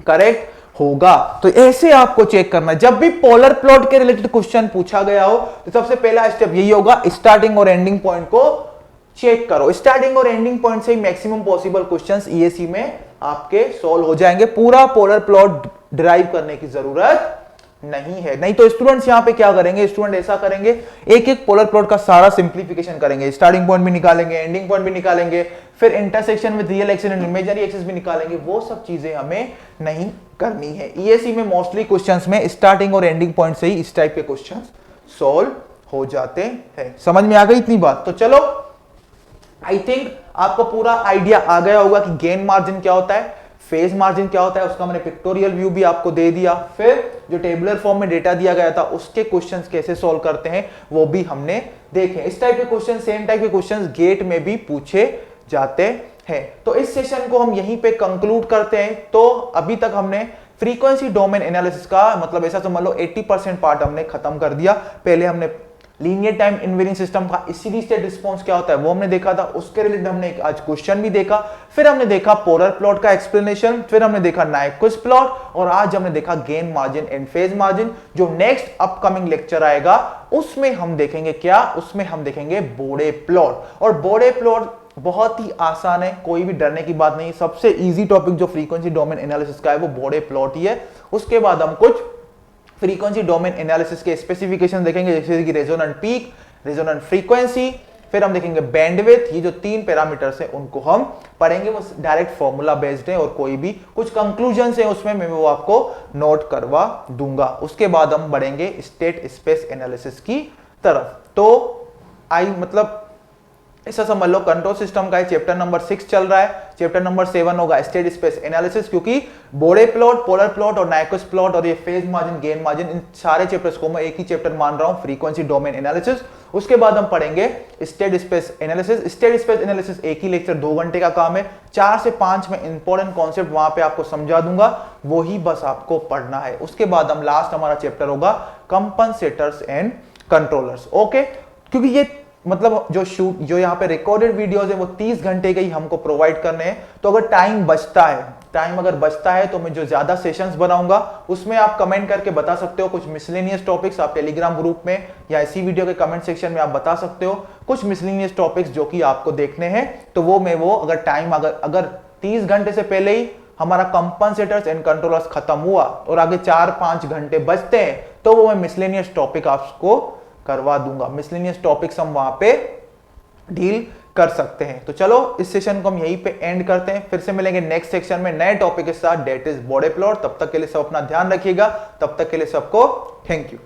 करेक्ट होगा। तो ऐसे आपको चेक करना है, जब भी पोलर प्लॉट के रिलेटेड क्वेश्चन पूछा गया हो तो सबसे पहला स्टेप यही होगा, स्टार्टिंग और एंडिंग पॉइंट को चेक करो। स्टार्टिंग और एंडिंग पॉइंट से ही मैक्सिमम पॉसिबल क्वेश्चंस ईएसी में आपके सॉल्व हो जाएंगे। पूरा पोलर प्लॉट डिराइव करने की जरूरत नहीं है। नहीं तो स्टूडेंट्स यहां पे क्या करेंगे, स्टूडेंट ऐसा करेंगे एक एक पोलर प्लॉट का सारा सिंप्लीफिकेशन करेंगे, स्टार्टिंग पॉइंट भी निकालेंगे, एंडिंग पॉइंट भी निकालेंगे, फिर intersection with real axis and imaginary axis भी निकालेंगे। वो सब चीजें हमें नहीं करनी है। ईएससी में मोस्टली क्वेश्चंस में स्टार्टिंग और एंडिंग पॉइंट से ही इस टाइप के क्वेश्चंस सॉल्व हो जाते हैं। समझ में आ गई इतनी बात? तो चलो आई थिंक आपको पूरा आइडिया आ गया होगा कि गेन मार्जिन क्या होता है, फेज मार्जिन क्या होता है, उसका मैंने पिक्टोरियल व्यू भी आपको दे दिया। फिर जो टेबुलर फॉर्म में डेटा दिया गया था उसके क्वेश्चंस कैसे सॉल्व करते हैं वो भी हमने देखे। इस टाइप के क्वेश्चन, सेम टाइप के क्वेश्चन गेट में भी पूछे जाते है। तो इस सेशन को हम यहीं पे कंक्लूड करते हैं। तो अभी तक हमने फ्रीक्वेंसी डोमेन एनालिसिस का मतलब ऐसा समझ लो 80% पार्ट हमने खत्म कर दिया। पहले हमने लीनियर टाइम इनवेरिएंट सिस्टम का स्टेडी स्टेट रिस्पांस क्या होता है वो हमने देखा था, उसके रिलेटेड हमने एक आज क्वेश्चन भी देखा, फिर हमने देखा पोलर प्लॉट का एक्सप्लेनेशन, फिर हमने देखा नाइक्विस्ट प्लॉट और आज हमने देखा gain margin and phase margin. जो नेक्स्ट अपकमिंग लेक्चर आएगा उसमें हम देखेंगे क्या, उसमें हम देखेंगे बोडे प्लॉट। और बोडे प्लॉट बहुत ही आसान है, कोई भी डरने की बात नहीं। सबसे इजी टॉपिक जो फ्रीक्वेंसी डोमेन एनालिसिस का है वो बोडे प्लॉट ही है। उसके बाद हम कुछ फ्रीक्वेंसी डोमेन एनालिसिस के स्पेसिफिकेशन देखेंगे, जैसे कि रेजोनेंट पीक, रेजोनेंट फ्रीक्वेंसी, फिर हम देखेंगे बैंडविड्थ। ये जो 3 पैरामीटर्स हैं उनको हम पढ़ेंगे, वो डायरेक्ट फॉर्मूला बेस्ड है और कोई भी कुछ कंक्लूजन है उसमें मैं वो आपको नोट करवा दूंगा। उसके बाद हम बढ़ेंगे स्टेट स्पेस एनालिसिस की तरफ। तो मतलब ऐसा समझ लो कंट्रोल सिस्टम का चैप्टर नंबर 6 चल रहा है, चैप्टर नंबर 7 होगा स्टेट स्पेस एनालिसिस, क्योंकि बोडे प्लॉट, पोलर प्लॉट और नाइक्विस्ट प्लॉट और ये फेज मार्जिन, गेन मार्जिन, इन सारे चैप्टर्स को मैं एक ही चैप्टर मान रहा हूं, फ्रीक्वेंसी डोमेन एनालिसिस। उसके बाद हम पढ़ेंगे state space analysis. State space analysis एक ही लेक्चर 2 घंटे का काम है, 4 से 5 में इंपॉर्टेंट कॉन्सेप्ट वहां पे आपको समझा दूंगा, वो ही बस आपको पढ़ना है। उसके बाद हम लास्ट हमारा चैप्टर होगा कंपनसेटर्स एंड कंट्रोलर्स। ओके, क्योंकि ये मतलब जो यहाँ पे रिकॉर्डेड वीडियोस है वो 30 घंटे के ही हमको प्रोवाइड करने हैं। तो अगर टाइम बचता है तो मैं जो ज्यादा सेशंस बनाऊंगा उसमें आप कमेंट करके बता सकते हो। कुछ मिसलेनियस टॉपिक्स आप टेलीग्राम ग्रुप में या इसी वीडियो के कमेंट सेक्शन में आप बता सकते हो कुछ मिसलेनियस टॉपिक्स जो कि आपको देखने हैं। तो वो अगर टाइम अगर 30 घंटे से पहले ही हमारा कंपनसेटर्स एंड कंट्रोलर्स खत्म हुआ और आगे 4-5 घंटे बचते हैं तो वो मैं मिसलेनियस टॉपिक आपको करवा दूंगा। मिसलेनियस टॉपिक्स हम वहां पे डील कर सकते हैं। तो चलो इस सेशन को हम यहीं पे एंड करते हैं, फिर से मिलेंगे नेक्स्ट सेक्शन में नए टॉपिक के साथ, डेट इज बोडे प्लॉट। तब तक के लिए सब अपना ध्यान रखिएगा, तब तक के लिए सबको थैंक यू।